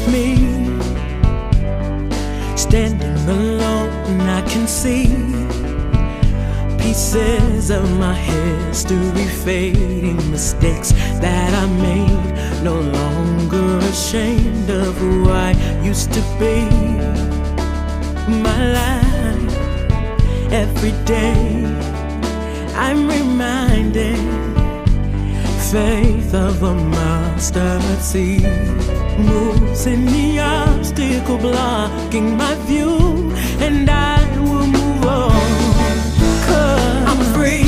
left me standing alone. I can see pieces of my history fading, mistakes that I made, no longer ashamed of who I used to be. My life, every day, I'm reminded, faith of a mustard seed moves in the obstacle blocking my view, and I will move on. I'm free,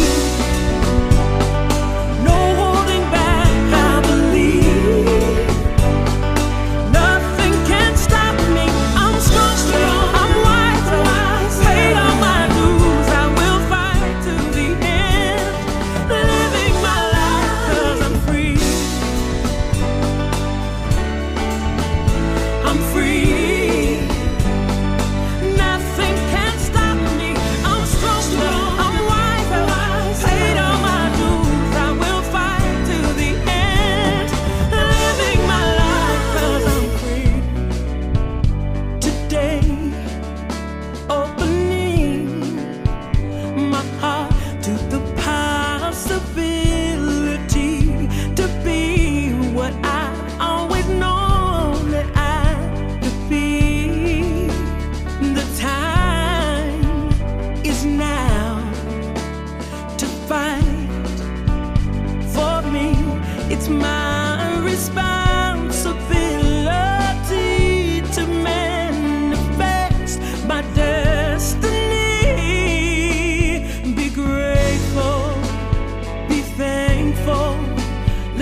no holding back, I believe. Nothing can stop me, I'm strong, I'm wise, paid all my dues, I will fight to the end, living my life 'cause I'm free. I'm free, nothing can stop me, I'm strong, I'm wise, paid all my dues, I will fight to the end, living my life 'cause I'm free. Today, opening my heart to the possibility to be what I've always known that I could be. The time is now to fight for me. It's my responsibility to manifest my destiny. Be grateful, be thankful,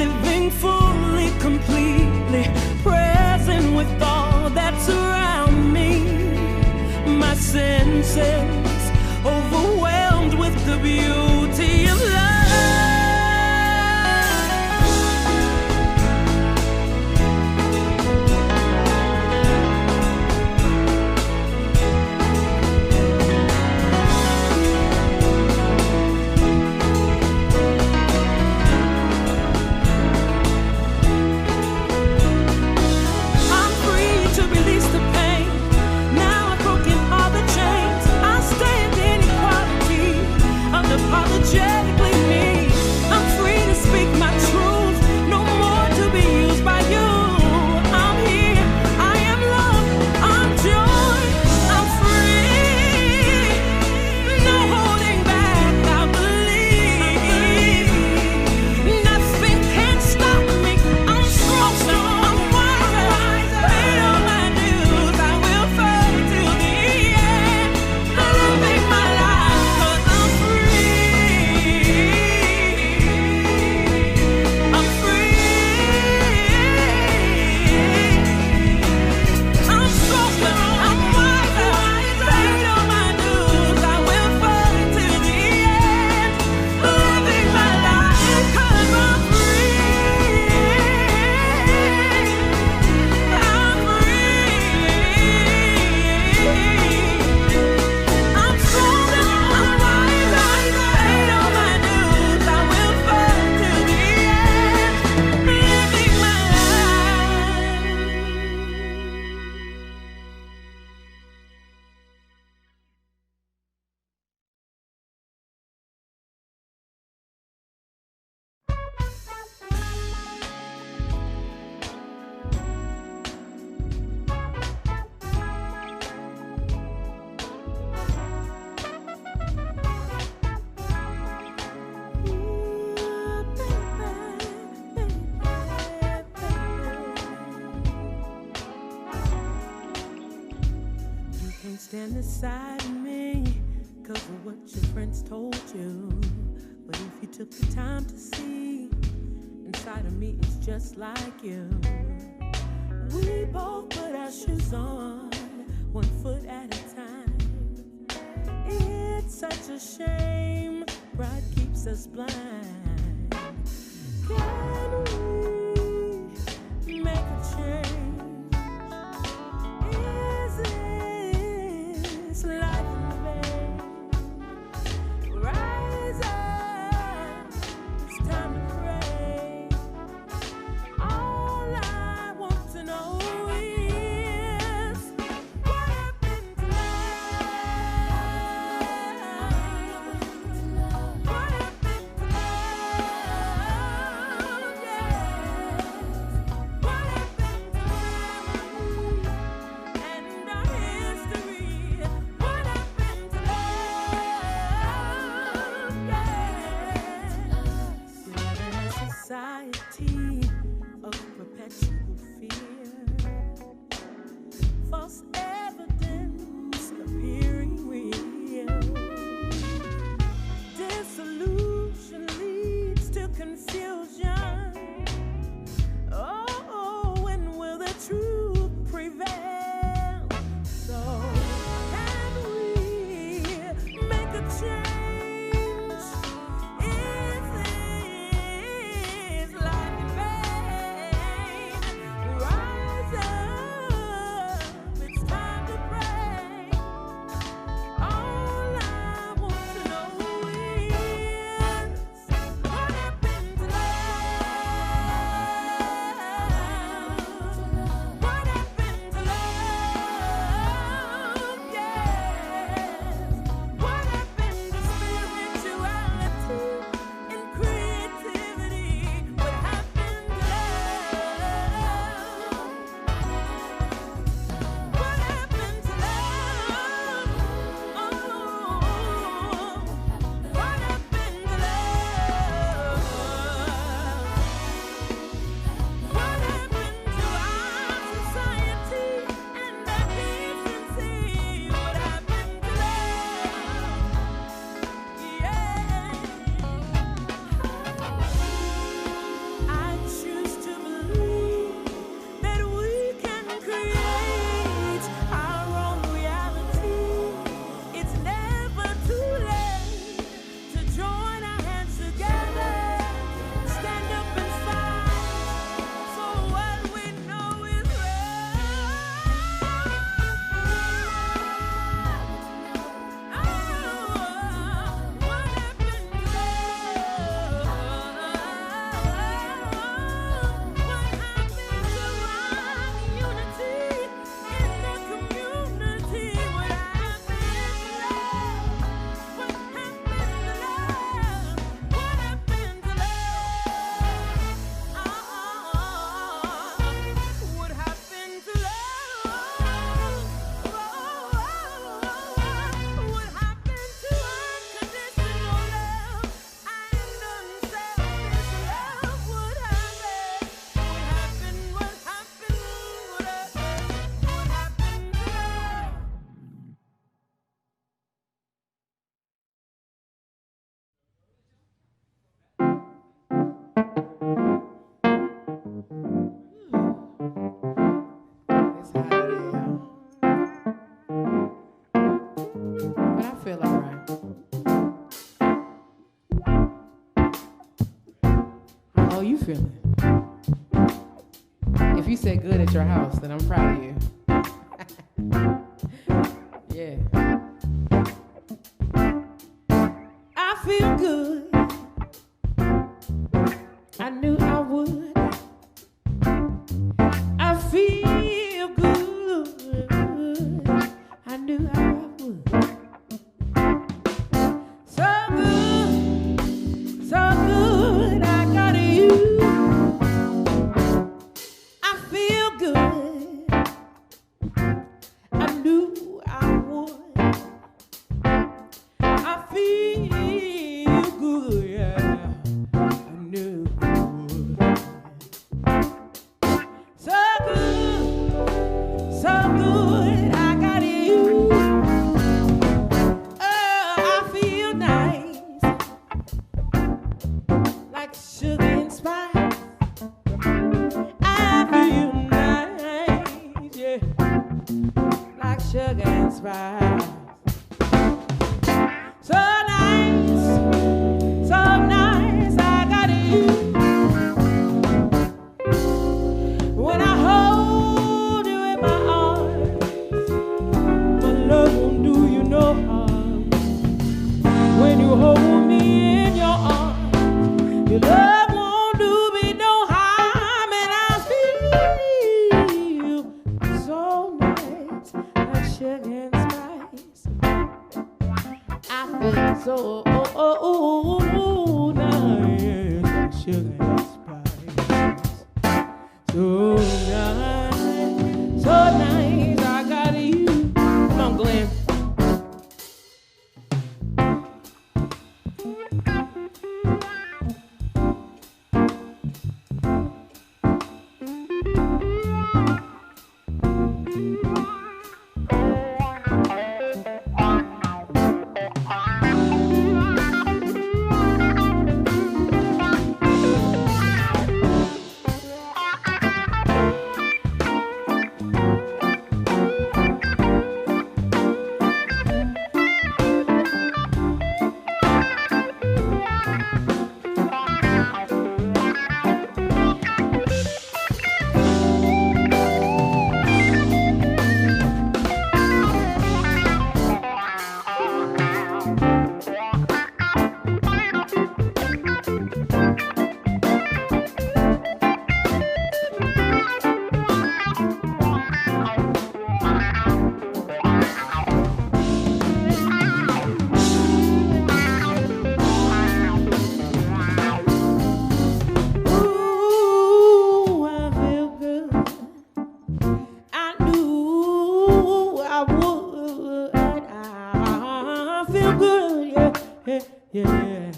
living fully, completely present with all that's around me. My senses overwhelmed with the beauty of love. I'm free to release the pain. Now I've broken all the chains. I stand in equality, unapologetically me. I'm free to speak my truth, no more to be used by you. I'm here, I am love, I'm joy, I'm free. No holding back, I believe. Nothing can stop me, I'm strong, I'm wise, paid all my dues, I will fight till the end, living my life 'cause I'm free. I'm free. I'm strong, I'm wise, paid all my dues, I will fight till the end, living my life 'cause I'm free. I'm free. I'm strong, I'm wise, paid all my dues, I will fight till the end, living my life. You can't stand beside me 'cause of what your friends told you. But if you took the time to see, inside of me it's just like you. We both put our shoes on, one foot at a time. It's such a shame, pride keeps us blind. Can we make a change? Is this life in vain? Rise up, it's time to pray. All I want to know is How are you feeling? If you said good at your house, then I'm proud of you. Yeah. I feel good. I knew I would. I feel good. I knew I would. So good, so good. I got you. I feel good. I knew I would. I feel good. Yeah. I knew I would. So good, so good. I got you. Oh, I feel nice, like sugar and spice. I feel nice, yeah, like sugar and spice. So nice, so nice. I got you. When I hold you in my arms, my love won't do you no harm. When you hold me in your arms, your love won't do me no harm. And I feel so nice, like sugar and spice. I feel so nice, like sugar and spice. So nice, so nice. I got you. Come on, Glenn. Ooh, I feel good. I knew I would. I feel good, yeah, yeah, yeah.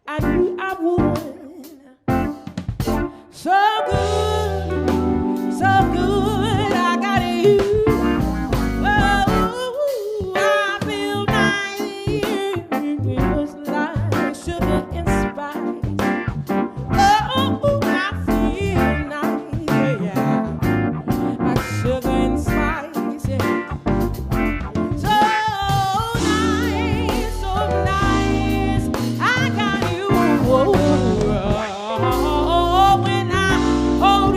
I knew I would. So good, so good. I got you. Oh, I feel nice. It was like sugar and spice. Oh, I feel nice, yeah, like sugar and spice, yeah. So nice, so nice. I got you. Oh, when I hold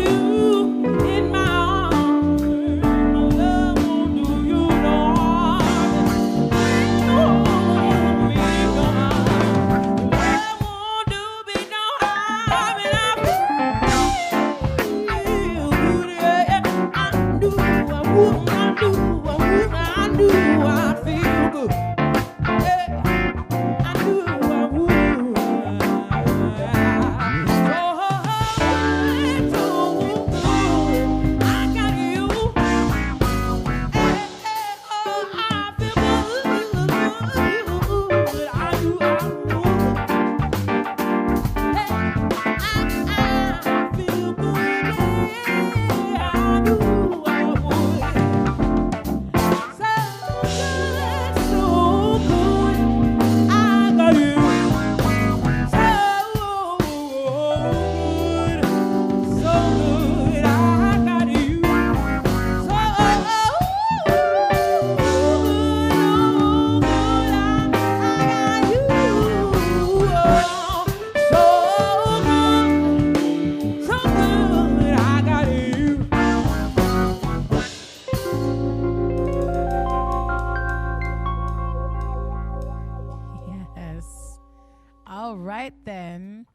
right then.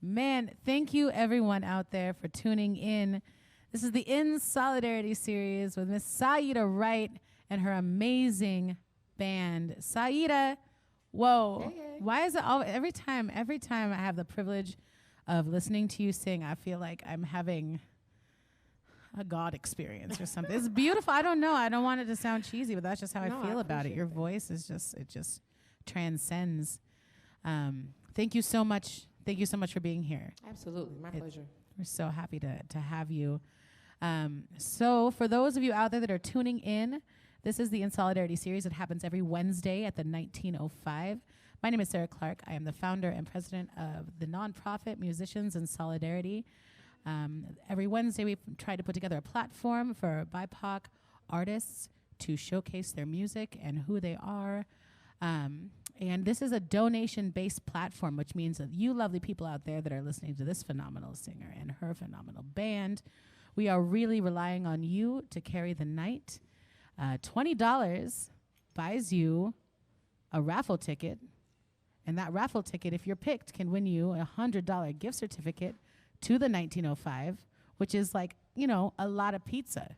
Man, thank you everyone out there for tuning in. This is the In Solidarity series with Miss Saeeda Wright and her amazing band. Saeeda, whoa. Hey. Why is it all every time I have the privilege of listening to you sing, I feel like I'm having a God experience or something. It's beautiful. I don't know. I don't want it to sound cheesy, but that's just how I feel about it. Your voice is it just transcends. Thank you so much. Thank you so much for being here. Absolutely. My pleasure. We're so happy to have you. So for those of you out there that are tuning in, this is the In Solidarity series. It happens every Wednesday at the 1905. My name is Sarah Clark. I am the founder and president of the nonprofit Musicians in Solidarity. Every Wednesday, we try to put together a platform for BIPOC artists to showcase their music and who they are. And this is a donation-based platform, which means that you lovely people out there that are listening to this phenomenal singer and her phenomenal band, we are really relying on you to carry the night. $20 buys you a raffle ticket. And that raffle ticket, if you're picked, can win you a $100 gift certificate to the 1905, which is like, a lot of pizza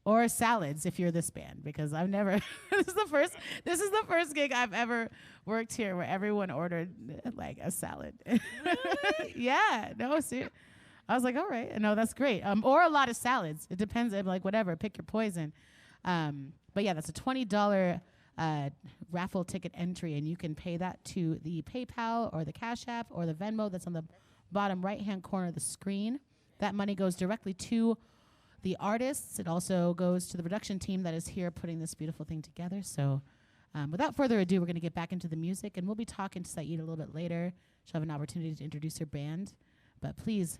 or salads if you're this band, because I've never, this is the first gig I've ever worked here where everyone ordered like a salad. Really? Yeah, no, seriously. I was like, all right, no, that's great. Or a lot of salads. It depends, like whatever, pick your poison. But yeah, that's a $20 raffle ticket entry, and you can pay that to the PayPal or the Cash App or the Venmo that's on the bottom right-hand corner of the screen. That money goes directly to the artists. It also goes to the production team that is here putting this beautiful thing together. So without further ado, we're going to get back into the music, and we'll be talking to Saeeda a little bit later. She'll have an opportunity to introduce her band. But please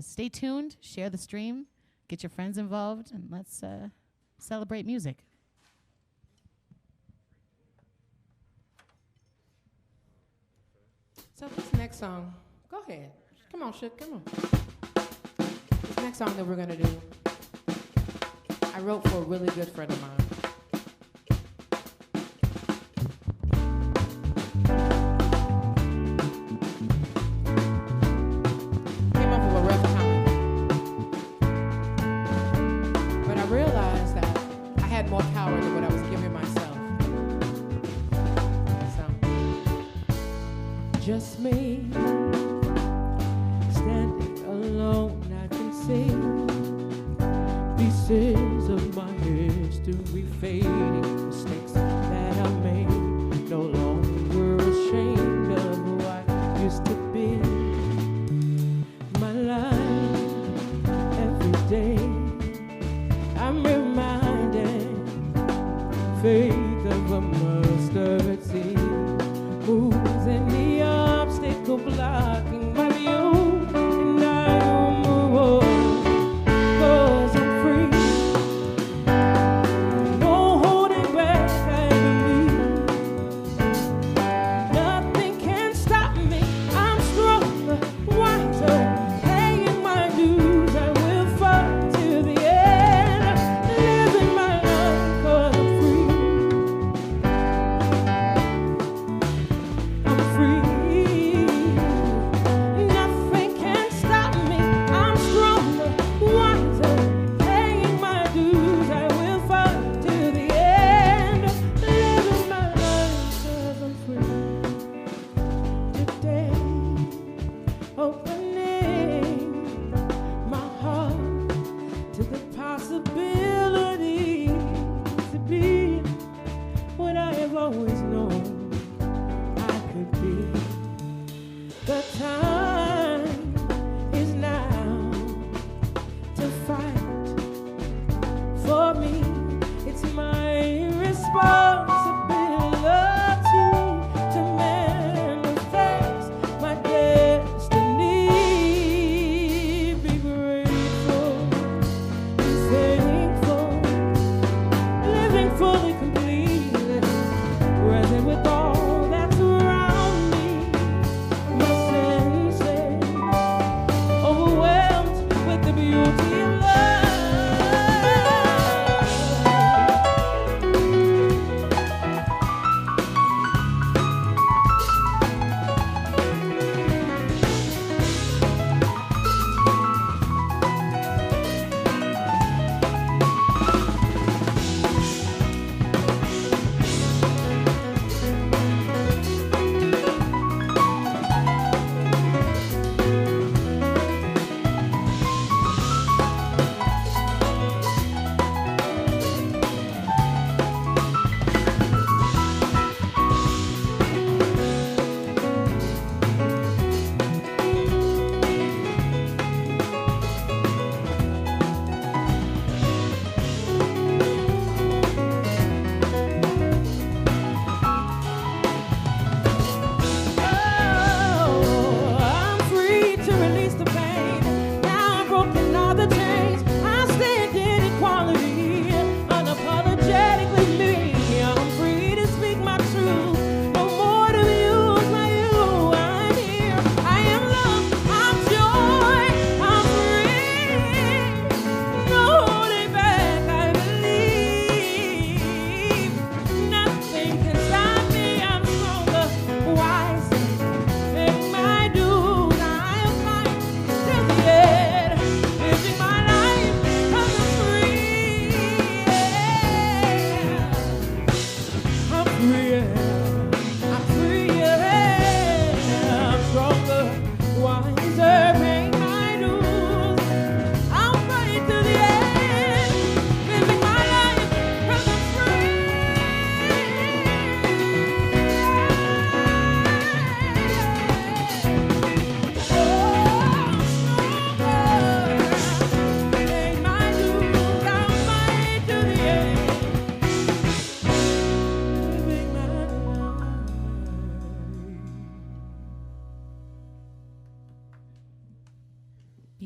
stay tuned, share the stream, get your friends involved, and let's celebrate music. So this next song, go ahead. Come on, Shook, come on. This next song that we're going to do, I wrote for a really good friend of mine. Came up with a rough time. But I realized that I had more power than what I was giving myself. So, just me. Standing alone, I can see pieces of my history fading, mistakes that I made, no longer ashamed of who I used to be. My life, every day, I'm reminded, faith of a mustard seed moves in the obstacle blocking my view. Cause I'm free, no holding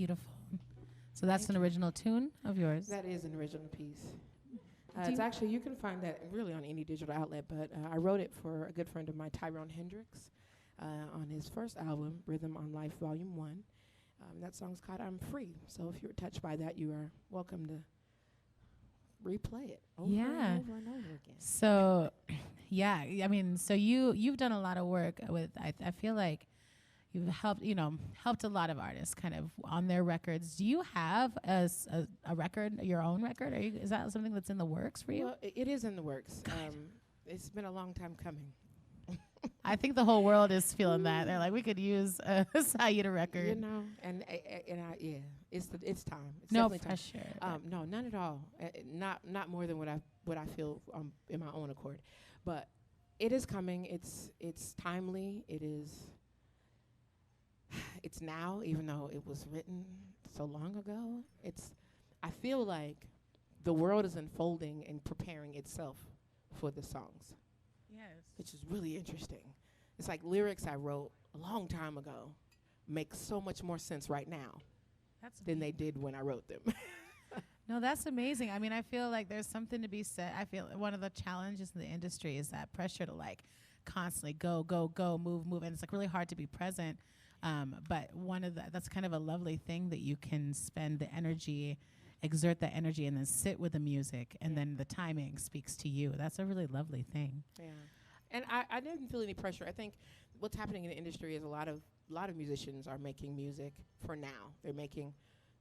Beautiful. So that's an original tune of yours. That is an original piece. Do It's you- actually, you can find that really on any digital outlet, but I wrote it for a good friend of mine, Tyrone Hendricks, on his first album, Rhythm on Life, Volume 1. That song's called I'm Free. So if you're touched by that, you are welcome to replay it over Yeah. and over and over again. So, yeah, I mean, so you've done a lot of work with. I feel like you've helped a lot of artists kind of on their records. Do you have a record, your own record? Is that something that's in the works for you? Well, it is in the works. It's been a long time coming. I think the whole world is feeling that. They're like, we could use a Saeeda record. You know, and yeah, it's time. It's No definitely time. pressure. No, none at all. Not more than what I feel in my own accord, but it is coming. It's timely. It's now, even though it was written so long ago. I feel like the world is unfolding and preparing itself for the songs, Yes. which is really interesting. It's like lyrics I wrote a long time ago make so much more sense right now than they did when I wrote them. No, that's amazing. I mean, I feel like there's something to be said. I feel one of the challenges in the industry is that pressure to like constantly go, move, and it's like really hard to be present. But that's kind of a lovely thing that you can spend the energy, exert that energy, and then sit with the music, and then the timing speaks to you. That's a really lovely thing. Yeah, and I didn't feel any pressure. I think what's happening in the industry is a lot of musicians are making music for now. They're making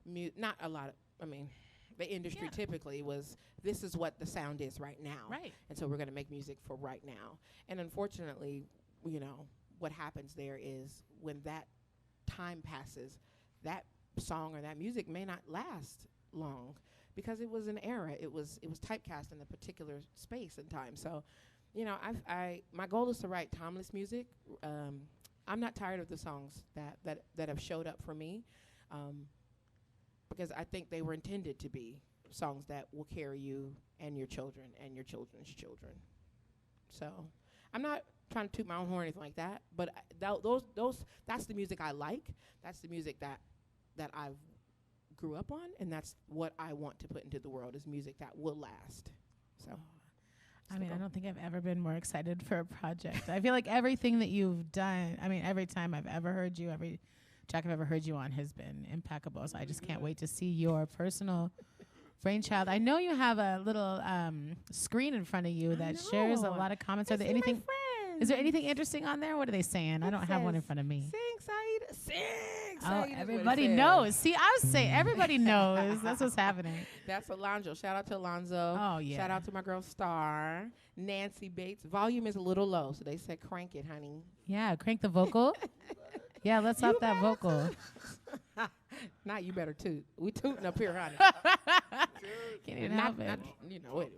not a lot of. I mean, the industry typically was, this is what the sound is right now. Right. And so we're going to make music for right now. And unfortunately, what happens there is when that time passes, that song or that music may not last long because it was an era. It was typecast in a particular space and time. So, my goal is to write timeless music. I'm not tired of the songs that have showed up for me. Because I think they were intended to be songs that will carry you and your children and your children's children. So I'm not trying to toot my own horn or anything like that, but that's the music I like. That's the music that I grew up on, and that's what I want to put into the world is music that will last. So. I mean, I don't think I've ever been more excited for a project. I feel like everything that you've done, I mean, every time I've ever heard you, every track I've ever heard you on has been impeccable. So I just can't wait to see your personal brainchild. I know you have a little screen in front of you that shares a lot of comments. Are there anything? Is there anything interesting on there? What are they saying? I don't have one in front of me. Sing, Saeeda, sing. Oh, Saeeda is what it everybody says. knows. See, I was saying everybody knows. That's what's happening. That's Alonzo. Shout out to Alonzo. Oh, yeah. Shout out to my girl Star. Nancy Bates. Volume is a little low, so they said crank it, honey. Yeah, crank the vocal. Yeah, let's up that vocal. Not you better toot. We tooting up here, honey. Can't even help it. Anyway.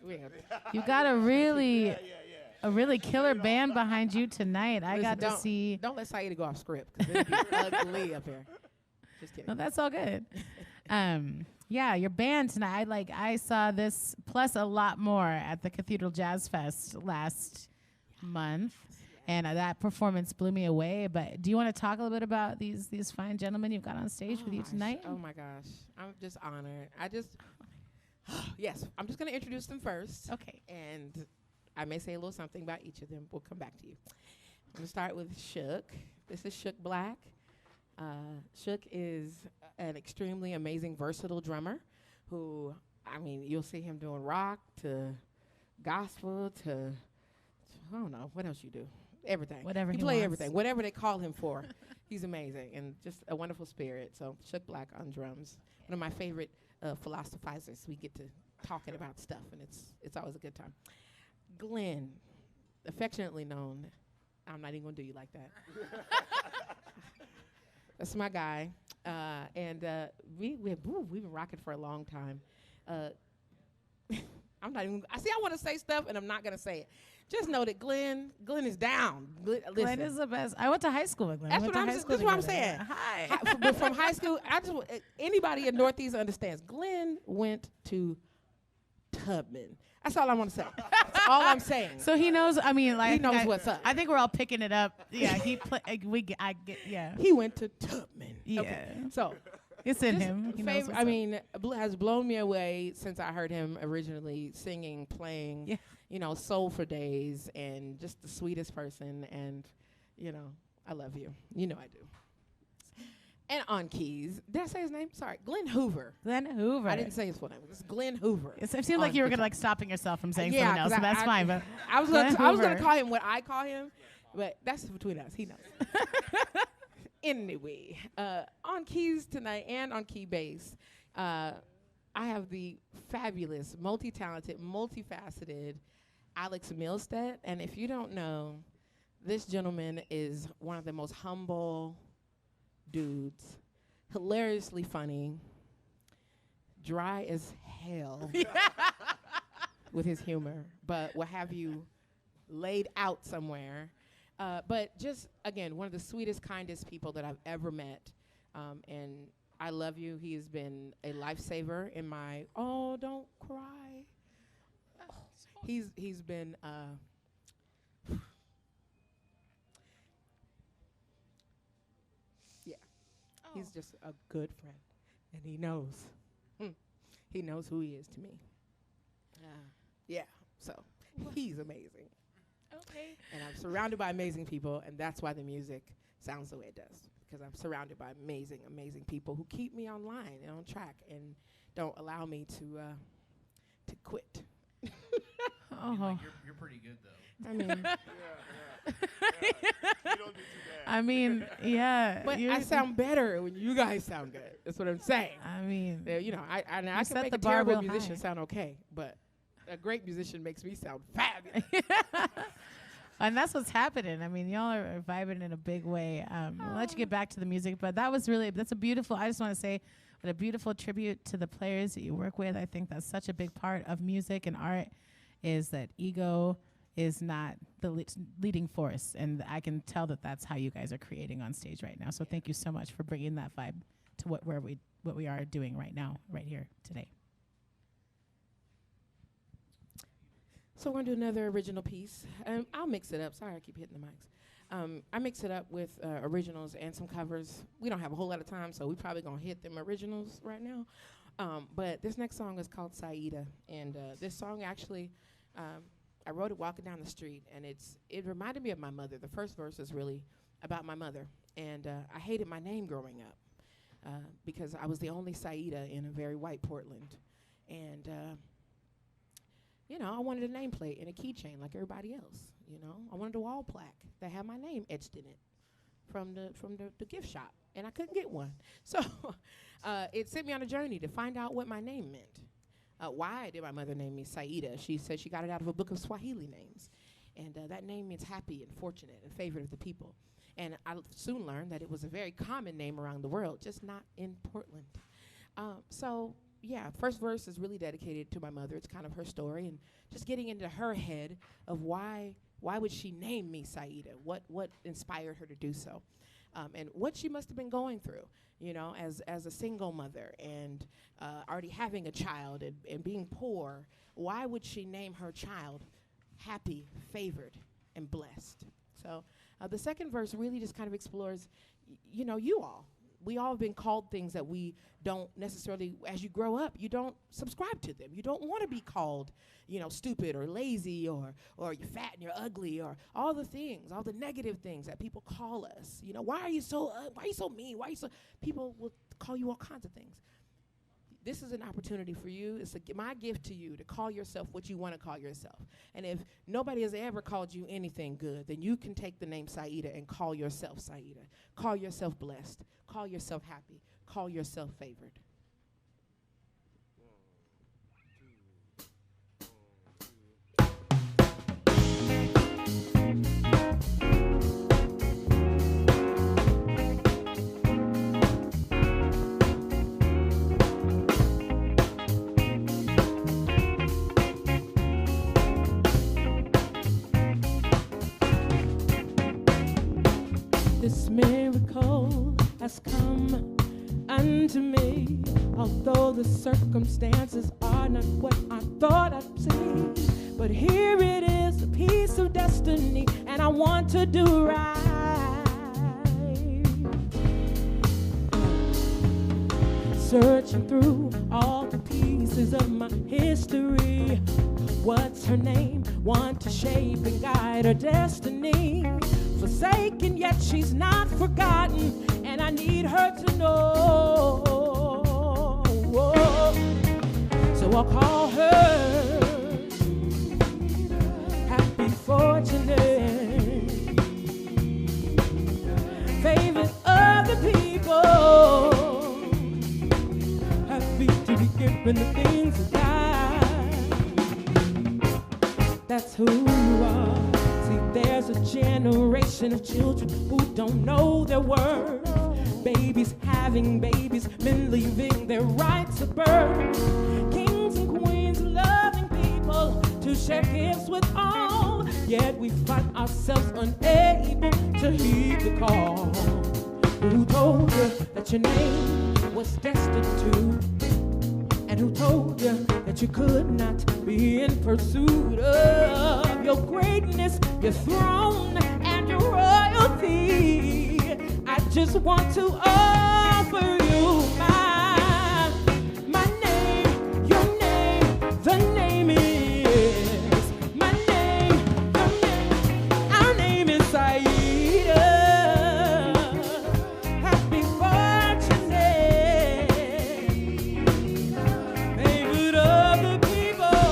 We ain't gonna You got a really killer band behind you tonight. I got to see. Don't let Saeeda go off script, because it'll be ugly up here. Just kidding. No, that's all good. Yeah, your band tonight. I saw this plus a lot more at the Cathedral Jazz Fest last month, and that performance blew me away. But do you want to talk a little bit about these fine gentlemen you've got on stage with you tonight? Oh my gosh, I'm just honored. Yes, I'm just gonna introduce them first. Okay. And I may say a little something about each of them. We'll come back to you. I'm gonna start with Shook. This is Shook Black. Shook is an extremely amazing, versatile drummer who, I mean, you'll see him doing rock to gospel to, I don't know, what else you do? Everything. Whatever he he play wants. everything. Whatever they call him for. He's amazing and just a wonderful spirit. So Shook Black on drums. One of my favorite philosophizers. We get to talking about stuff, and it's always a good time. Glenn, affectionately known. I'm not even gonna do you like that. That's my guy, and we've been rocking for a long time. I'm not even. I want to say stuff, and I'm not gonna say it. Just know that Glenn is down. Glenn is the best. I went to high school with Glenn. That's what I'm saying. Hi. But from high school, anybody in Northeast understands. Glenn went to Tubman. That's all I want to say. That's all I'm saying. So he knows. I mean, like He knows what's up. I think we're all picking it up. Yeah, he. I get. Yeah. He went to Tubman. Yeah. Okay. So It's in Just him. He knows what's I up. mean, has blown me away since I heard him originally singing, playing, Yeah. you know, Soul for Days, and just the sweetest person. And, you know, I love you. You know I do. And on keys, did I say his name? Sorry, Glenn Hoover. Glenn Hoover. I didn't say his full name. It's Glenn Hoover. It seemed like on you were gonna guitar. like stopping yourself from saying Yeah, something else, 'cause so that's fine. But I was Glenn gonna Hoover. call him what I call him, but that's between us. He knows. Anyway, on keys tonight and on key bass, I have the fabulous, multi-talented, multifaceted Alex Milstead. And if you don't know, this gentleman is one of the most humble dudes, hilariously funny, dry as hell with his humor, but will have you laid out somewhere. But just, again, one of the sweetest, kindest people that I've ever met. And I love you. He has been a lifesaver in my, oh, don't cry. He's been, yeah, he's just a good friend. And he knows. He knows who he is to me. Yeah, so he's amazing. Okay. And I'm surrounded by amazing people, and that's why the music sounds the way it does. Because I'm surrounded by amazing, amazing people who keep me online and on track and don't allow me to quit. I mean, like, you're pretty good though. I mean, You don't do too bad. I mean, yeah. but you're- I sound better when you guys sound good. That's what I'm saying. I mean, You know, I can set make the a bar terrible real musician high. sound okay, but a great musician makes me sound fabulous. and that's what's happening. I mean, y'all are vibing in a big way. I'll let you get back to the music, but that's a beautiful, I just want to say, what a beautiful tribute to the players that you work with. I think that's such a big part of music and art, is that ego is not the leading force. And I can tell that that's how you guys are creating on stage right now. So thank you so much for bringing that vibe to what we are doing right now, right here today. So we're going to do another original piece. I'll mix it up. Sorry, I keep hitting the mics. I mix it up with originals and some covers. We don't have a whole lot of time, so we're probably going to hit them originals right now. But this next song is called Saeeda. And this song actually, I wrote it walking down the street, and it reminded me of my mother. The first verse is really about my mother. And I hated my name growing up because I was the only Saeeda in a very white Portland. And you know, I wanted a nameplate and a keychain like everybody else. You know, I wanted a wall plaque that had my name etched in it from the gift shop, and I couldn't get one. So it sent me on a journey to find out what my name meant. Why did my mother name me Saeeda? She said she got it out of a book of Swahili names, and that name means happy and fortunate and favorite of the people. And I soon learned that it was a very common name around the world, just not in Portland. So yeah, first verse is really dedicated to my mother. It's kind of her story and just getting into her head of why would she name me Saeeda? What inspired her to do so? And what she must have been going through, you know, as a single mother and already having a child and being poor. Why would she name her child happy, favored, and blessed? So the second verse really just kind of explores, you know, we all have been called things that we don't necessarily, as you grow up, you don't subscribe to them. You don't want to be called, you know, stupid or lazy or you're fat and you're ugly or all the things, all the negative things that people call us. You know, why are you so mean? People will call you all kinds of things. This is an opportunity for you. It's my gift to you to call yourself what you want to call yourself. And if nobody has ever called you anything good, then you can take the name Saeeda and call yourself Saeeda. Call yourself blessed. Call yourself happy. Call yourself favored. This miracle has come unto me, although the circumstances are not what I thought I'd see. But here it is, a piece of destiny, and I want to do right. searching through all the pieces of my history. What's her name? Want to shape and guide her destiny. Forsaken, yet she's not forgotten, and I need her to know. So I'll call her happy, fortunate, favorite of the people, happy to be given the things of God. That's who you are. See, there's a generation of children who don't know their worth. Babies having babies, men leaving their rights of birth. Kings and queens loving people to share gifts with all. Yet we find ourselves unable to heed the call. Who told you that your name was destitute? And who told you that you could not be in pursuit of your greatness, your throne, and your royalty? I just want to offer you my name, your name, the name is my name, your name, our name is Saeeda. Happy fortunate, favorite of the people,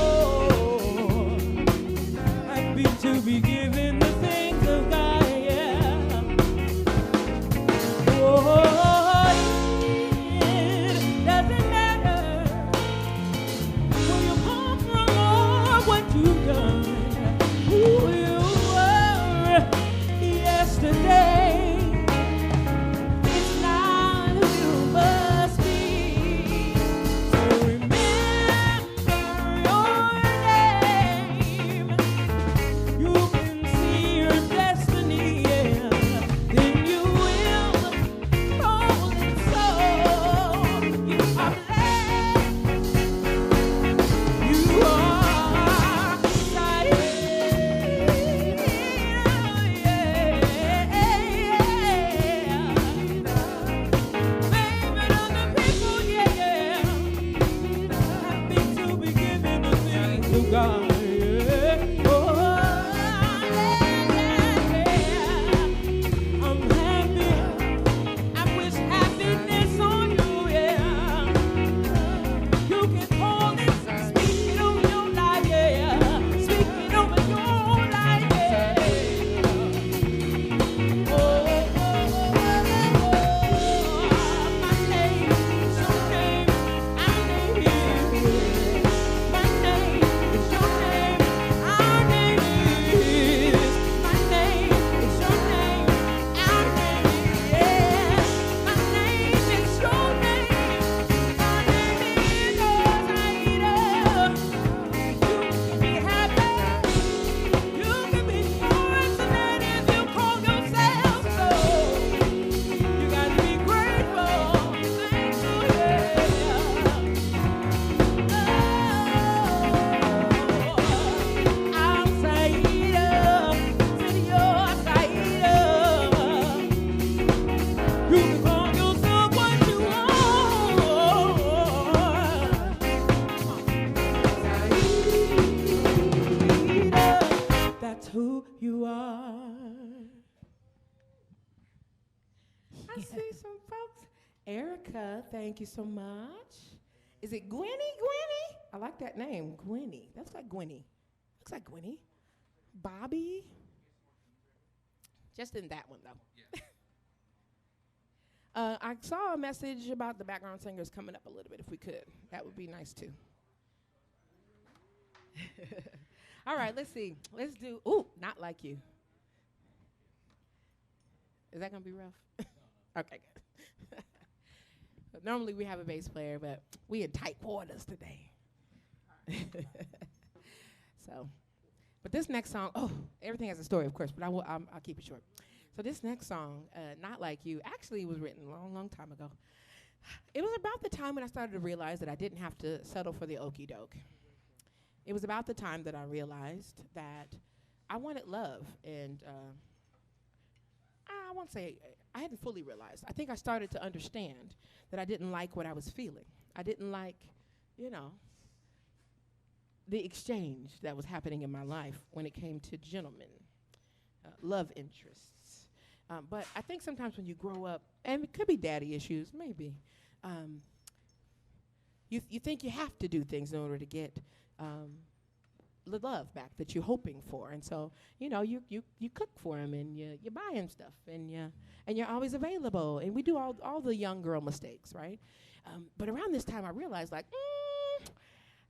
happy to be given the things of God, yeah. Oh, it doesn't matter where you come from or what you've done, who you were yesterday. It's not who you must be. So remember your name. You can see your destiny, yeah. Then you will roll in soul. You are blessed. You are Saeeda, yeah. Favorite of the people, yeah, yeah. Happy to be given the things of God, yeah. Oh, yeah. I'm happy. I wish happiness on you, yeah. You can call it, speak it over your life, yeah. Speak it over your life, yeah. Oh, my name is your name, our name is. My name is your name, our name is. My name is your name, our name is. My name is your name, our name is Saeeda. You can be happy, you can be fortunate if you call yourself so. You gotta be grateful, thankful, yeah. I'm Saeeda, said you're Saeeda. You can call yourself what you want. Saeeda, that's who you are. I see some folks. Erica, thank you so much. Is it Gwenny? Gwenny? I like that name, Gwenny. That's like Gwenny. Looks like Gwenny. Bobby? Just in that one, though. I saw a message about the background singers coming up a little bit, if we could. That would be nice, too. All right, let's see. Let's do, ooh, Not Like You. Is that going to be rough? Okay, good. Normally we have a bass player, but we in tight quarters today. So, but this next song, everything has a story, of course, but I'll keep it short. So this next song, Not Like You, actually was written a long, long time ago. It was about the time when I started to realize that I didn't have to settle for the okie doke. It was about the time that I realized that I wanted love, and I won't say I hadn't fully realized. I think I started to understand that I didn't like what I was feeling. I didn't like, you know, the exchange that was happening in my life when it came to gentlemen, love interests. But I think sometimes when you grow up, and it could be daddy issues, maybe, you think you have to do things in order to get the love back that you're hoping for. And so, you know, you cook for him, and you buy him stuff, and you're always available. And we do all the young girl mistakes, right? But around this time, I realized, like,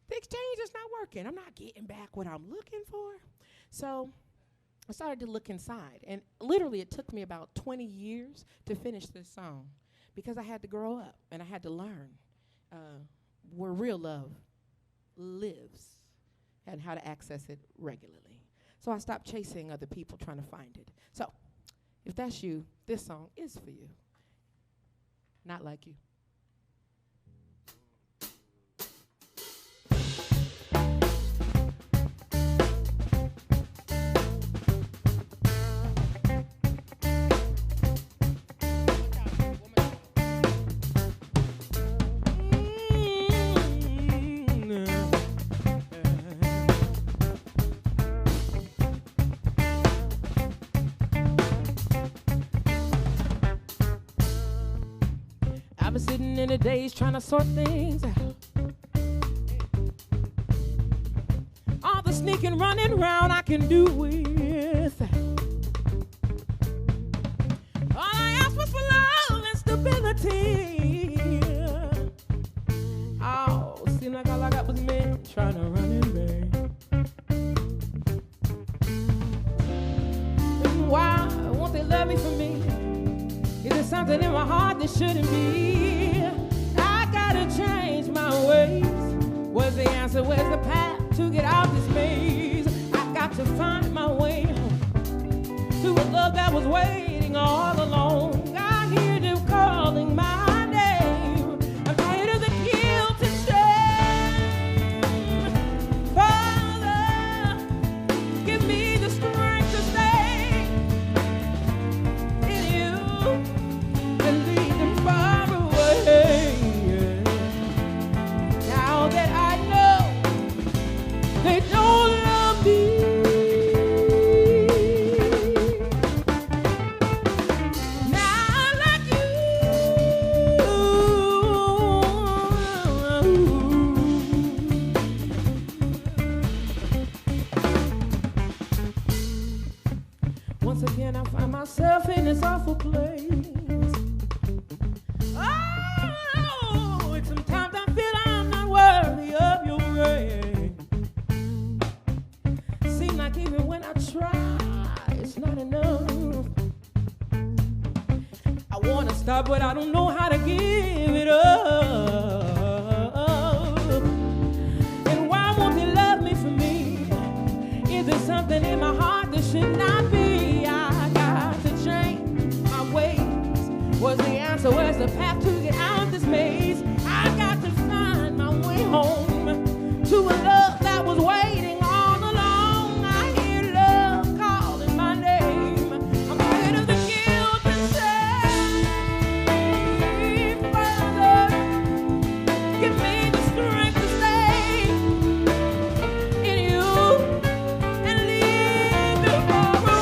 the exchange is not working. I'm not getting back what I'm looking for. So I started to look inside. And literally, it took me about 20 years to finish this song because I had to grow up and I had to learn where real love lives and how to access it regularly. So I stopped chasing other people trying to find it. So if that's you, this song is for you. Not like you. I've been sitting in the days trying to sort things out. All the sneaking, running around I can do without. All I asked was for love and stability. Oh, seemed like all I got was men trying to run in vain. And why won't they love me for me? Is there something in my heart that shouldn't be? I gotta change my ways. Where's the answer? Where's the path to get out this maze? I got to find my way home to a love that was waiting all along. I hear them calling my name. I'm tired of the guilt and shame. Father, give me the strength to stay in you. Far away. Now that I know they don't love me, not like you. Once again, I find myself in this awful place. Oh, sometimes I feel I'm not worthy of your grace. Seems like even when I try, it's not enough. I wanna stop, but I don't know how to give it up. And why won't you love me for me? Is there something in my heart that should not be? I got to change my ways. What's the answer? Where's the path to get out this maze? I got to find my way home to a love that was waiting all along. I hear love calling my name. I'm tired of the guilt and shame. Father, give me the strength to stay in you and leave me far away.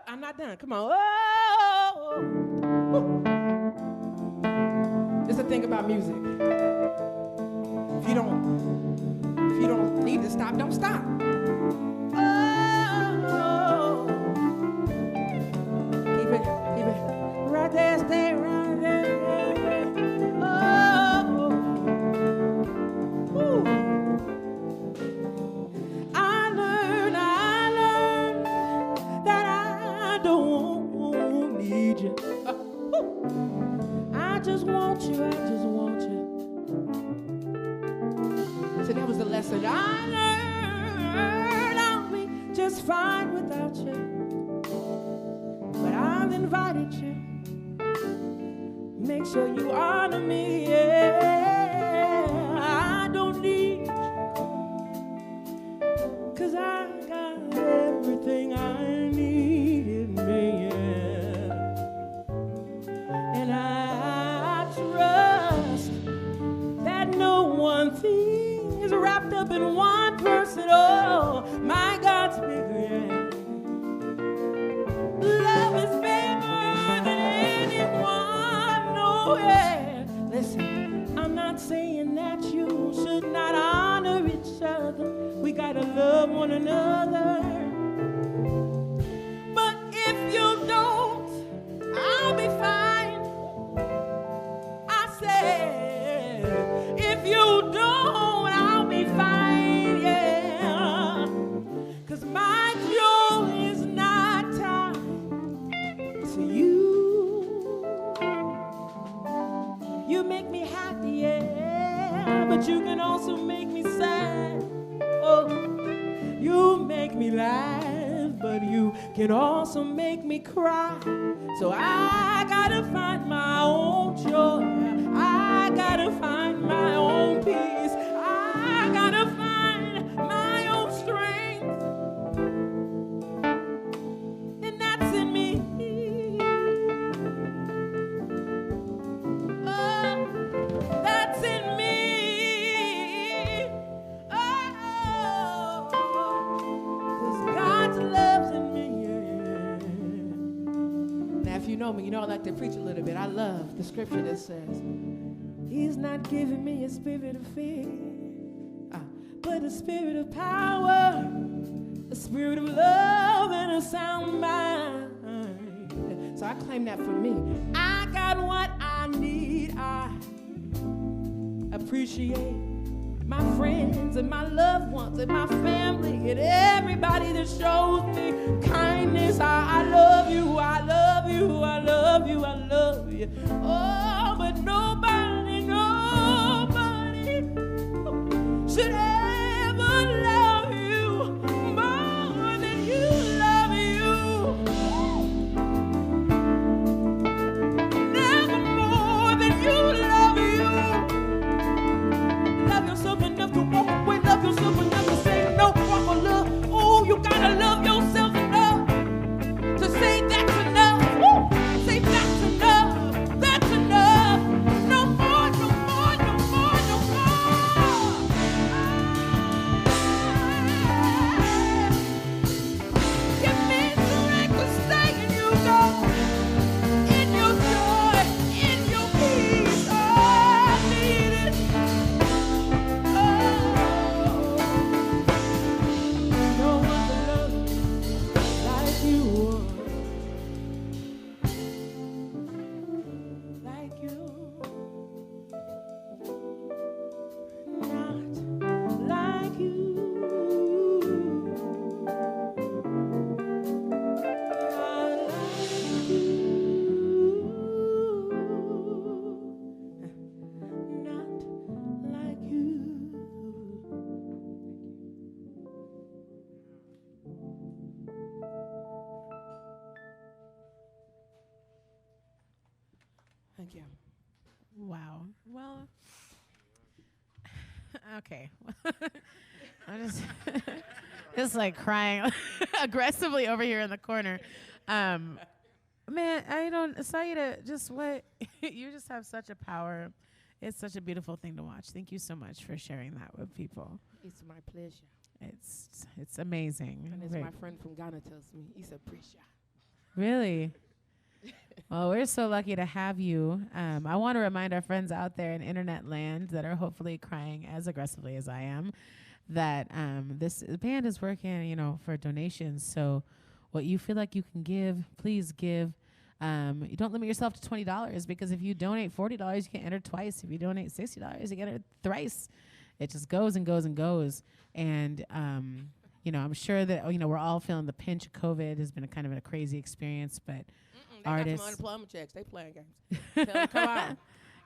I'm not done. Come on. Oh. It's the thing about music. If you don't need to stop, don't stop. Oh. Keep it right there, stay right there. Oh. Woo. I learned that I don't need you. I just want you. So that was the lesson I learned. I'll be just fine without you. But I've invited you. Make sure you honor me. Yeah, I don't need you. 'Cause I got everything I need in me. Yeah. And I trust that no one thing is wrapped up in one person. Oh, my God's bigger, yeah. Love is bigger than anyone, no, yeah. Listen, I'm not saying that you should not honor each other. We gotta love one another. But if you don't, I'll be fine. I said, if you don't, I'll be fine, yeah. 'Cause my joy is not tied to you. You make me happy, yeah, but you can also make me sad. Oh, you make me laugh, but you can also make me cry. So I gotta find my own joy. I gotta find my own peace. I gotta find my own strength. And that's in me. Oh, that's in me. Oh, 'cause God's love's in me. Yeah. Now, if you know me, you know I like to preach a little bit. I love the scripture that says, He's not giving me a spirit of fear, but a spirit of power, a spirit of love, and a sound mind. So I claim that for me. I got what I need. I appreciate my friends and my loved ones and my family and everybody that shows me kindness. I love you, I love you, I love you, I love you. Oh, but nobody should ever love you more than you love you. Never more than you love you. Love yourself enough to walk away. Love yourself enough to say no proper love. Oh, you gotta love yourself enough to say that's enough. Woo! Say that's enough. That's enough. No more, no more, no more, no more. Give me strength to stay in you, God. In your joy, in your peace. Oh, I need it. Oh, no one can love me like you are. Like you. Not like you. Not like you. Not like you. Thank you. Wow. Well, okay. I'm just like crying aggressively over here in the corner. Man, I don't, Saeeda, just what, you just have such a power. It's such a beautiful thing to watch. Thank you so much for sharing that with people. It's my pleasure. It's amazing. And as my friend from Ghana tells me, he's a preacher. Really? Well, we're so lucky to have you. I want to remind our friends out there in internet land that are hopefully crying as aggressively as I am that this band is working, for donations. So what you feel like you can give, please give. You don't limit yourself to $20 because if you donate $40, you get entered twice. If you donate $60, you get entered thrice. It just goes and goes and goes. And, I'm sure that, we're all feeling the pinch of COVID. Has been a kind of a crazy experience, but They artists. got some unemployment checks. They playing games. Tell them, come on.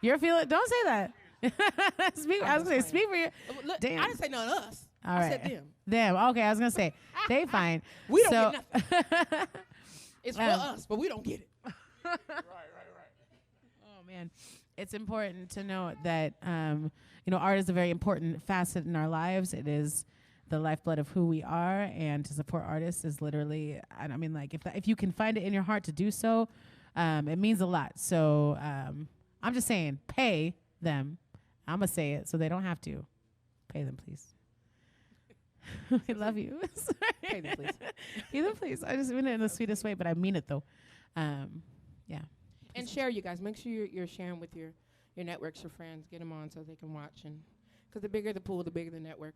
You're feeling, don't say that. I was going to say, speak for you. Look, Damn. I didn't say none of us. All I right. said them. Them. Okay, I was going to say, they fine. We don't So- get nothing. It's for us, but we don't get it. Right. Oh man, it's important to note that art is a very important facet in our lives. It is the lifeblood of who we are, and to support artists is literally. If you can find it in your heart to do so, it means a lot. So I'm just saying, pay them. I'm gonna say it so they don't have to. Pay them, please. I love you. Pay them, please. Pay them, please. I just mean it in the sweetest way, but I mean it though. Yeah. And share, you guys. Make sure you're sharing with your networks, your friends. Get them on so they can watch. And because the bigger the pool, the bigger the network.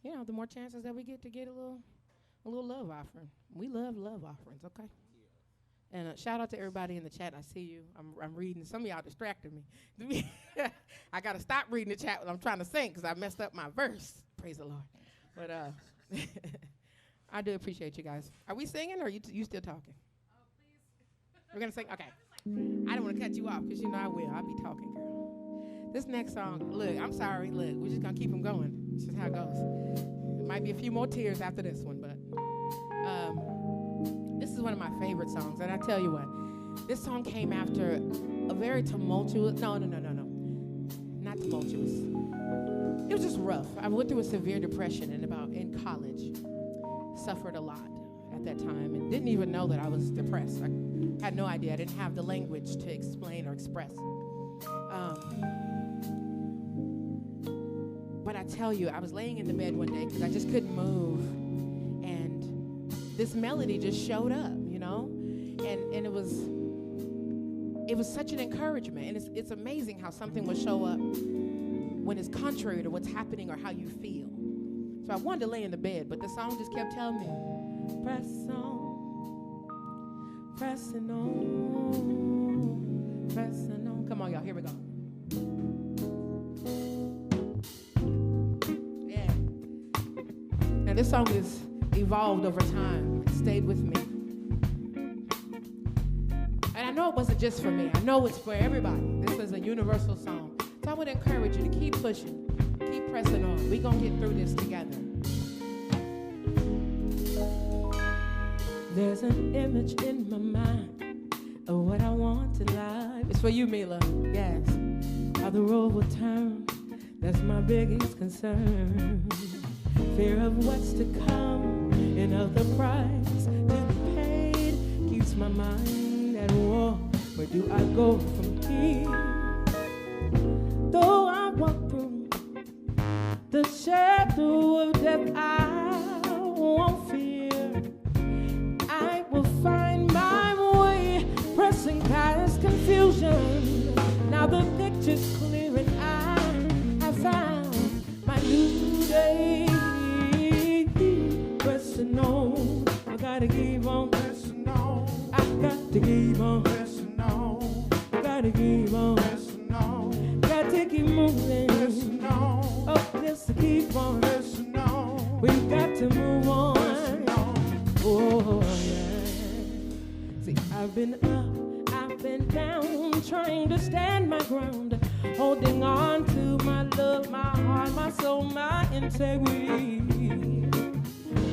The more chances that we get to get a little love offering. We love love offerings, okay? Yeah. And shout out to everybody in the chat. I see you. I'm reading. Some of y'all distracted me. I got to stop reading the chat when I'm trying to sing because I messed up my verse. Praise the Lord. But I do appreciate you guys. Are we singing or are you still talking? We're going to sing? Okay. I don't want to cut you off because I will. I'll be talking, girl. This next song, look, I'm sorry. Look, we're just going to keep them going. It's just how it goes. There might be a few more tears after this one, but this is one of my favorite songs. And I tell you what, this song came after a very tumultuous, no. Not tumultuous. It was just rough. I went through a severe depression in college. Suffered a lot at that time and didn't even know that I was depressed. I had no idea. I didn't have the language to explain or express. But I tell you, I was laying in the bed one day because I just couldn't move. And this melody just showed up, and it was such an encouragement. And it's amazing how something will show up when it's contrary to what's happening or how you feel. So I wanted to lay in the bed, but the song just kept telling me, press on, pressing on, pressing on. Come on, y'all, here we go. Yeah. Now this song has evolved over time. It stayed with me. And I know it wasn't just for me. I know it's for everybody. This is a universal song. So I would encourage you to keep pushing, keep pressing on. We're going to get through this together. There's an image in my mind of what I want in life. It's for you, Mila. Yes. How the road will turn. That's my biggest concern. Fear of what's to come and of the price to be paid keeps my mind at war. Where do I go from here? Though I walk through the shadow of death, I won't fear. I will find my way, pressing past confusion. Now the picture's clear and I have found my new day. Pressing on, I gotta keep on pressing on. I got to keep on pressing on. I gotta keep on pressing on. Got to keep moving. Pressing on. Oh, just to keep on pressing on. We got to move on. Oh, yeah. See, I've been up, I've been down, trying to stand my ground, holding on to my love, my heart, my soul, my integrity.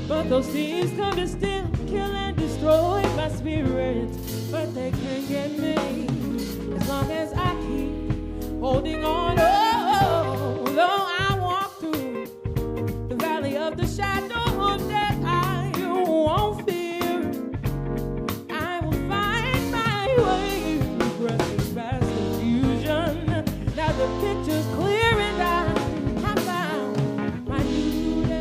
But those things come to still kill and destroy my spirit. But they can't get me as long as I keep holding on. Oh, though I walk through the valley of the shadow of death, I won't fear. I will find my way, pressing past confusion. Now the picture's clear and I have found my new day.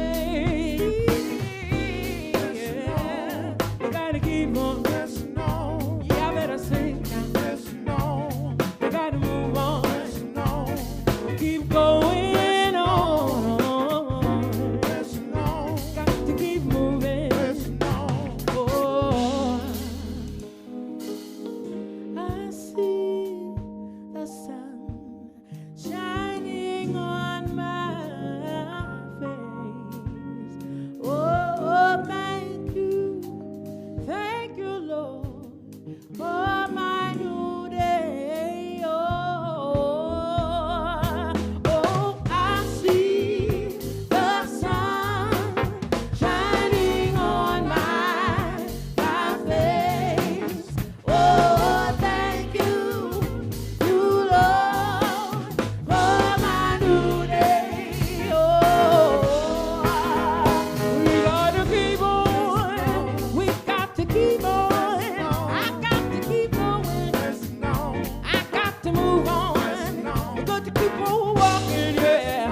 keep on walking, yeah.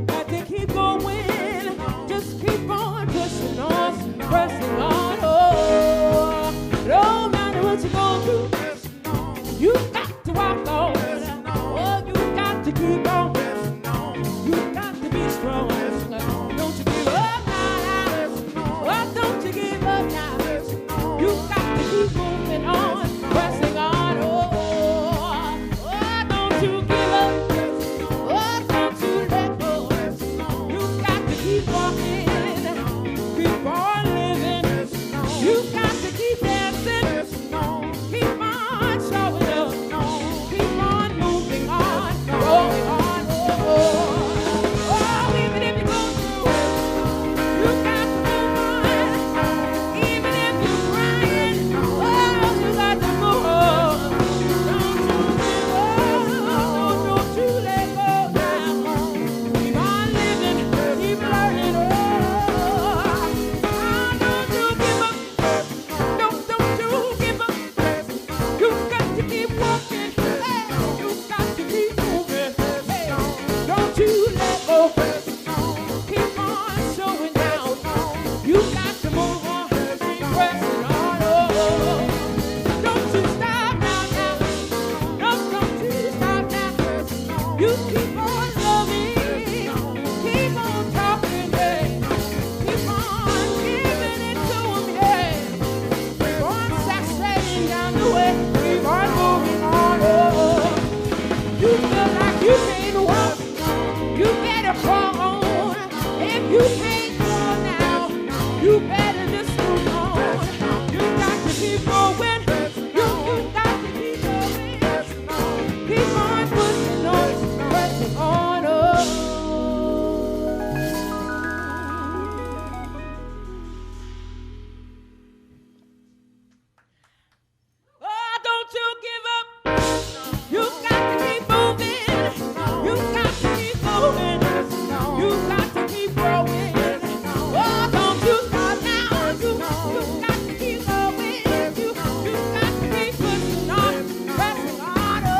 Got to keep going. Just keep on pushing on, pressing on. Oh, no matter what you're going through, you got to walk on. Oh, you got to keep on. You got to be strong. Don't you give up now. Oh, don't you give up now. You got to keep moving on, pressing on. Oh, don't you give up. Oh, don't you let go. You got to keep walking, keep on living. You got to keep dancing, keep on showing up, keep on moving on, rolling on. Oh, even if you go through it, you got to move on. Even if you're crying, oh, you got to move on. Don't you let go now. Keep on living, keep learning. Oh, don't you give up. Don't you give up. You got to keep walking. Hey, you got to keep moving. Hey, don't you let go. Keep on showing out. You got to move on. Keep pressing on. Oh, don't you stop now. No, don't you stop now. You keep on loving. Keep on talking. Yeah. Keep on giving it to 'em. Yeah. Keep on succeeding down the way. Keep on moving on. Oh, you feel like you can't walk. You better fall on. If you can't go now, you better just move on. You got to keep going. You got to keep going. Keep on pushing on, pressing on. Oh, don't you give up. You got to keep moving. You got to keep moving. You got to keep growing. Oh, don't you stop now. You got to keep going. You got to keep pushing on, pressing on. Oh,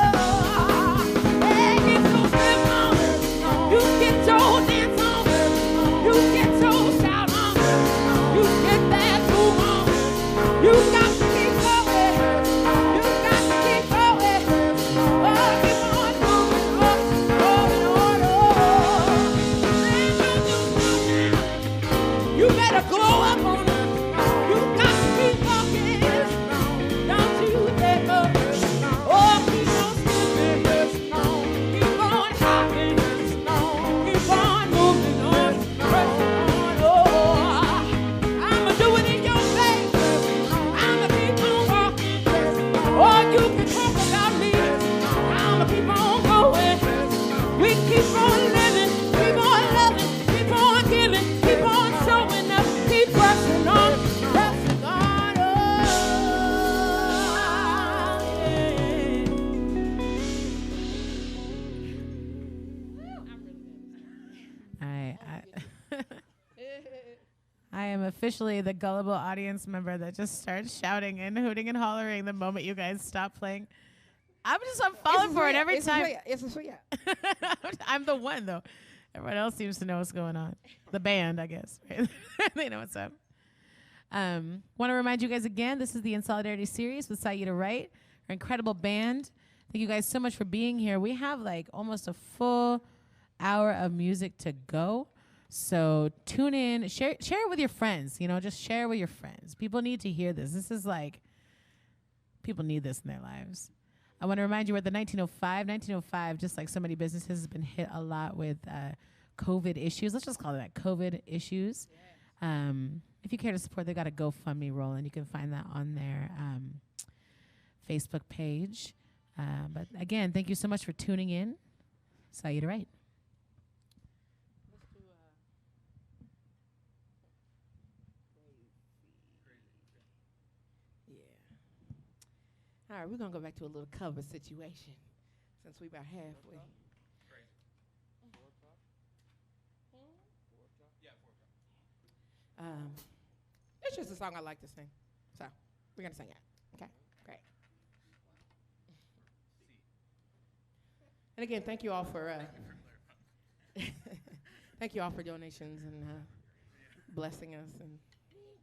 hey, get your step on. You get your dance on. You get your shout on. You get that move on. You got to keep going. You got to keep going. Oh, keep on moving on, you better glow up on it. You got to keep walking. Don't you let go. Oh, keep on skipping. Keep on hopping. Keep on moving on, pressing on. Oh, I'ma do it in your face. I'ma keep on walking. Oh, you can talk about me. I'ma keep on going. We keep on living, keep on loving, keep on giving, keep on showing up, keep pressing on, pressing on. I am officially the gullible audience member that just starts shouting and hooting and hollering the moment you guys stop playing. I'm falling for it every time. It's a sweet. I'm the one, though. Everyone else seems to know what's going on. The band, I guess. Right? They know what's up. Want to remind you guys again, this is the In Solidarity series with Saeeda Wright, our incredible band. Thank you guys so much for being here. We have like almost a full hour of music to go. So tune in, share it with your friends. You know, just share with your friends. People need to hear this. This is like, people need this in their lives. I want to remind you we're at the 1905. 1905, just like so many businesses, has been hit a lot with COVID issues. Let's just call it that, COVID issues. If you care to support, they've got a GoFundMe rolling. You can find that on their Facebook page. But again, thank you so much for tuning in. Saeeda Wright. All right, we're going to go back to a little cover situation since we're about halfway. It's just a song I like to sing. So we're going to sing it. Okay, great. And again, thank you all for thank you all for donations and blessing us. And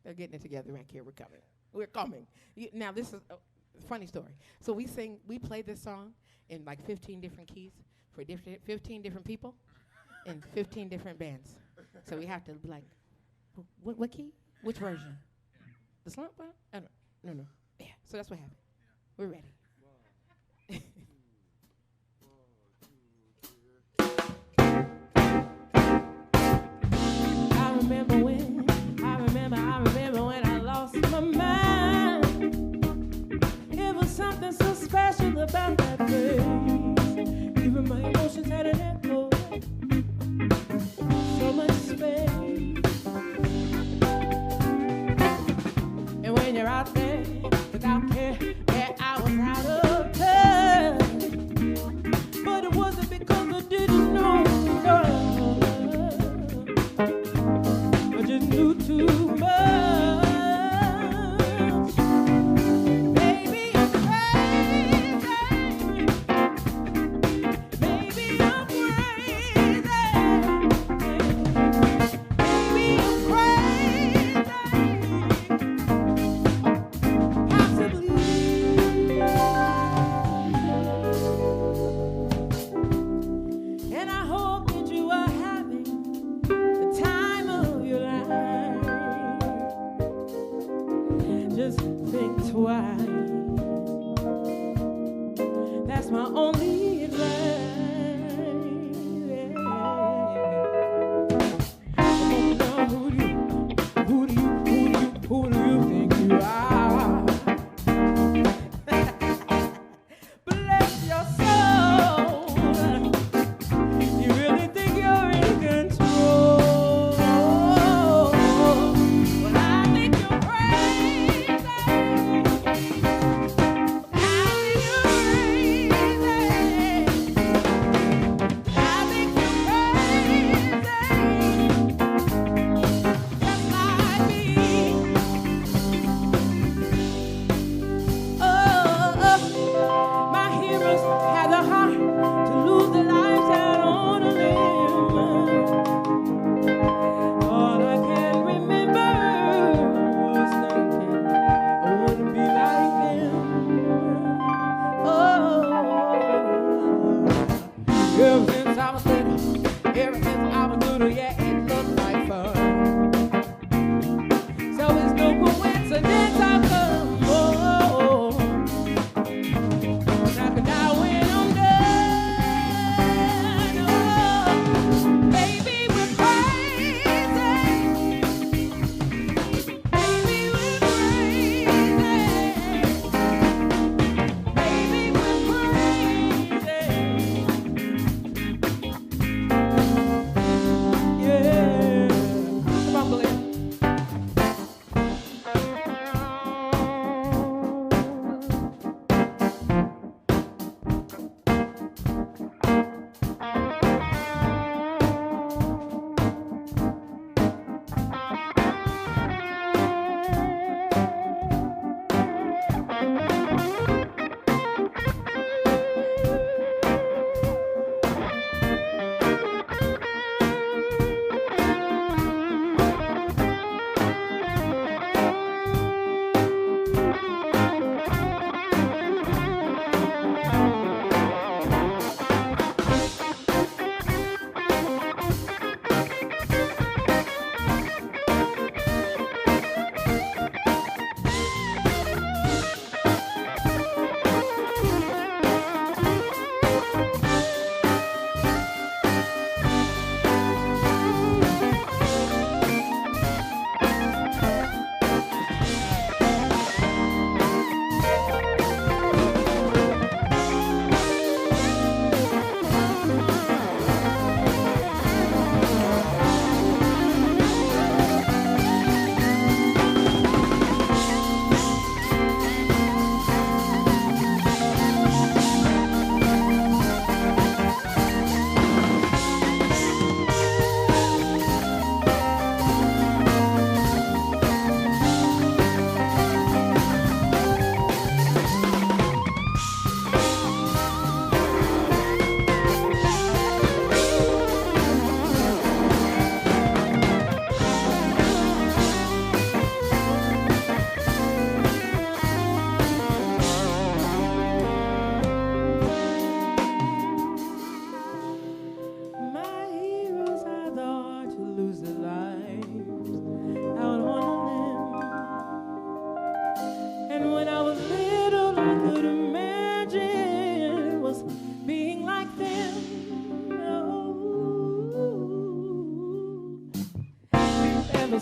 they're getting it together back here. We're coming. We're coming. Now this is a funny story. So we play this song in like 15 different keys for 15 different people in 15 different bands. So we have to be like, what key? Which version? The slump one? No. Yeah. So that's what happened. We're ready. I remember when I lost my mind. It was something so special about that place. Even my emotions had an echo. So much space. And when you're out there without care, yeah, I was out of touch. But it wasn't because I didn't know. I just knew too much. Baby, I'm crazy. Baby, I'm crazy. Baby, I'm crazy. Possibly. And I hope that you are having the time of your life. Just think twice. That's my only advice. Now, who do you think you are? Bless your soul. You really think you're in control? Well, I think you're crazy. I think you're crazy. I think you're crazy. Just like me. My heroes had the heart to lose their lives out on a limb. All I can remember was thinking I wouldn't be like them. Ever since I was little, yeah, it looked like fun. So it's no coincidence I come. I could die when I'm done. Baby, we're crazy. Baby, we're crazy. Baby, we're crazy. Yeah.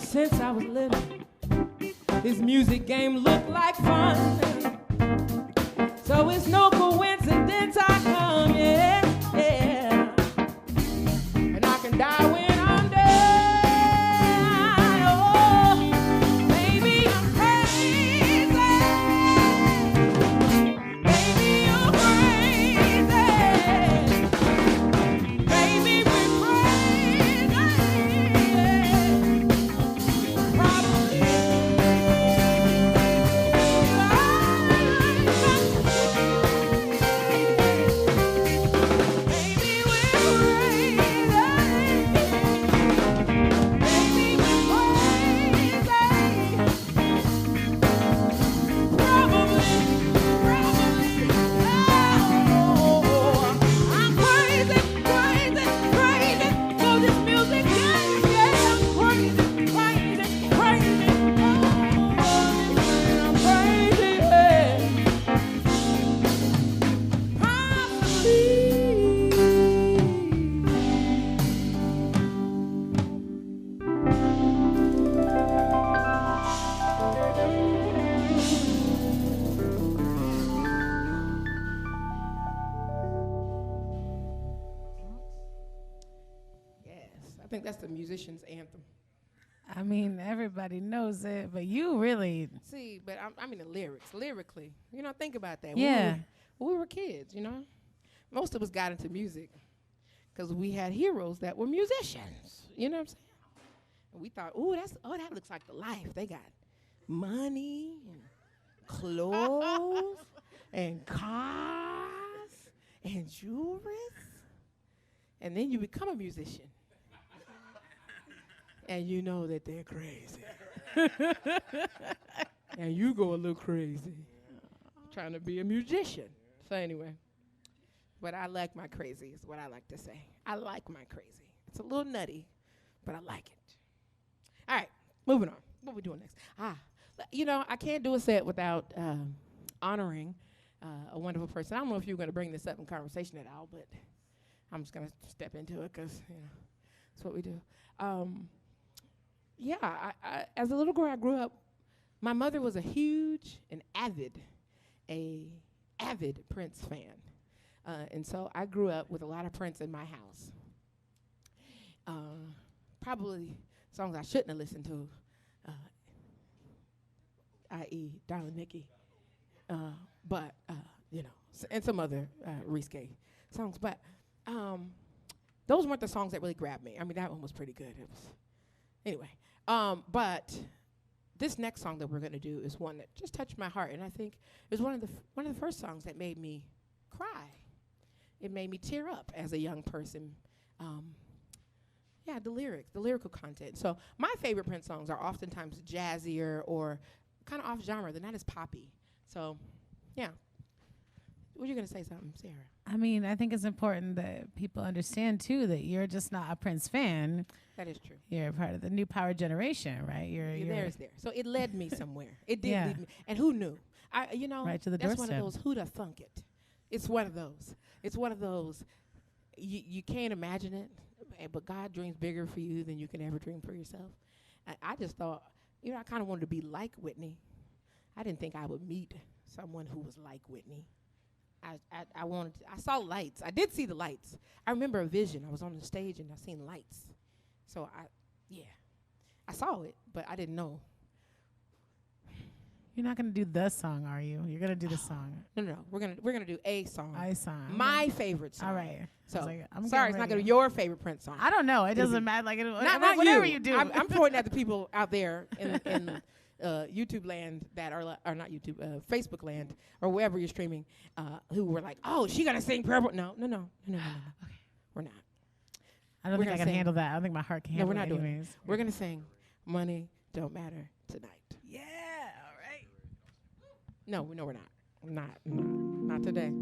since I was little, this music game looked like fun. So it's no coincidence I come, yeah, yeah. And I can die when I'm dead. Oh, maybe I'm crazy. Maybe you're crazy. Maybe we're crazy. Probably. I think that's the musician's anthem. I mean, everybody knows it, but you really. See, but I mean the lyrics, lyrically. You know, think about that. Yeah. When we were kids, you know. Most of us got into music because we had heroes that were musicians. You know what I'm saying? And we thought, that looks like the life. They got money and clothes and cars and jewelry. And then you become a musician. And you know that they're crazy. And you go a little crazy trying to be a musician. So anyway, but I like my crazy is what I like to say. I like my crazy. It's a little nutty, but I like it. All right, moving on. What are we doing next? You know, I can't do a set without honoring a wonderful person. I don't know if you're going to bring this up in conversation at all, but I'm just going to step into it because, you know, that's what we do. I as a little girl, I grew up. My mother was a huge and avid Prince fan, and so I grew up with a lot of Prince in my house. Probably songs I shouldn't have listened to, i.e., Darling Nikki, but you know, and some other risque songs. But those weren't the songs that really grabbed me. I mean, that one was pretty good. It was anyway. But this next song that we're going to do is one that just touched my heart, and I think it was one of the first songs that made me cry. It made me tear up as a young person. The lyrical content. So my favorite Prince songs are oftentimes jazzier or kind of off genre. They're not as poppy. So, yeah. Were you going to say something, Sarah? I mean, I think it's important that people understand, too, that you're just not a Prince fan. That is true. You're part of the new power generation, right? You're there. So it led me somewhere. It did lead me. And who knew? Right to the doorstep. That's one of those who'da thunk it. It's one of those. You can't imagine it, but God dreams bigger for you than you can ever dream for yourself. I just thought, I kind of wanted to be like Whitney. I didn't think I would meet someone who was like Whitney. I saw lights. I did see the lights. I remember a vision. I was on the stage and I seen lights. So I saw it, but I didn't know. You're not gonna do the song, are you? You're gonna do the song. No. We're gonna do a song. A song. My favorite song. All right. So I'm sorry, it's not gonna be your favorite Prince song. I don't know. It doesn't matter. Like not whatever you do. I'm pointing at the people out there in YouTube land that are not YouTube, Facebook land or wherever you're streaming, who were like, "Oh, she gonna sing Purple?" No. Okay. We're not. I don't think I can handle that. I don't think my heart can handle it. No, we're not doing it. We're gonna sing "Money Don't Matter Tonight." Yeah. All right. No, we're not. Not today.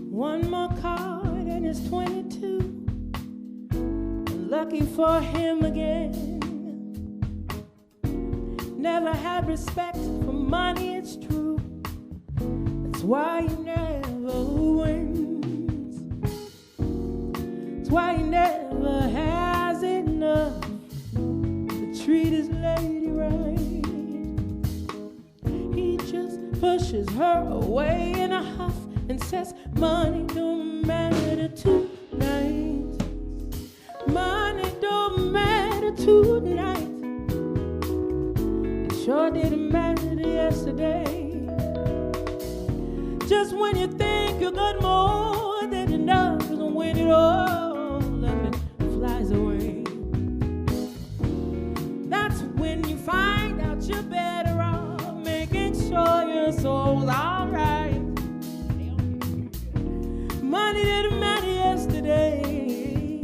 One more card and it's 22. lucky for him again. Never had respect for money, it's true. That's why he never wins. That's why he never has enough to treat his lady right. He just pushes her away in a huff and says money don't matter tonight. Money don't matter tonight. It sure didn't matter yesterday. Just when you think you got more than enough, is when it all up and flies away. That's when you find out you're better off making sure your soul's alright. Money didn't matter yesterday,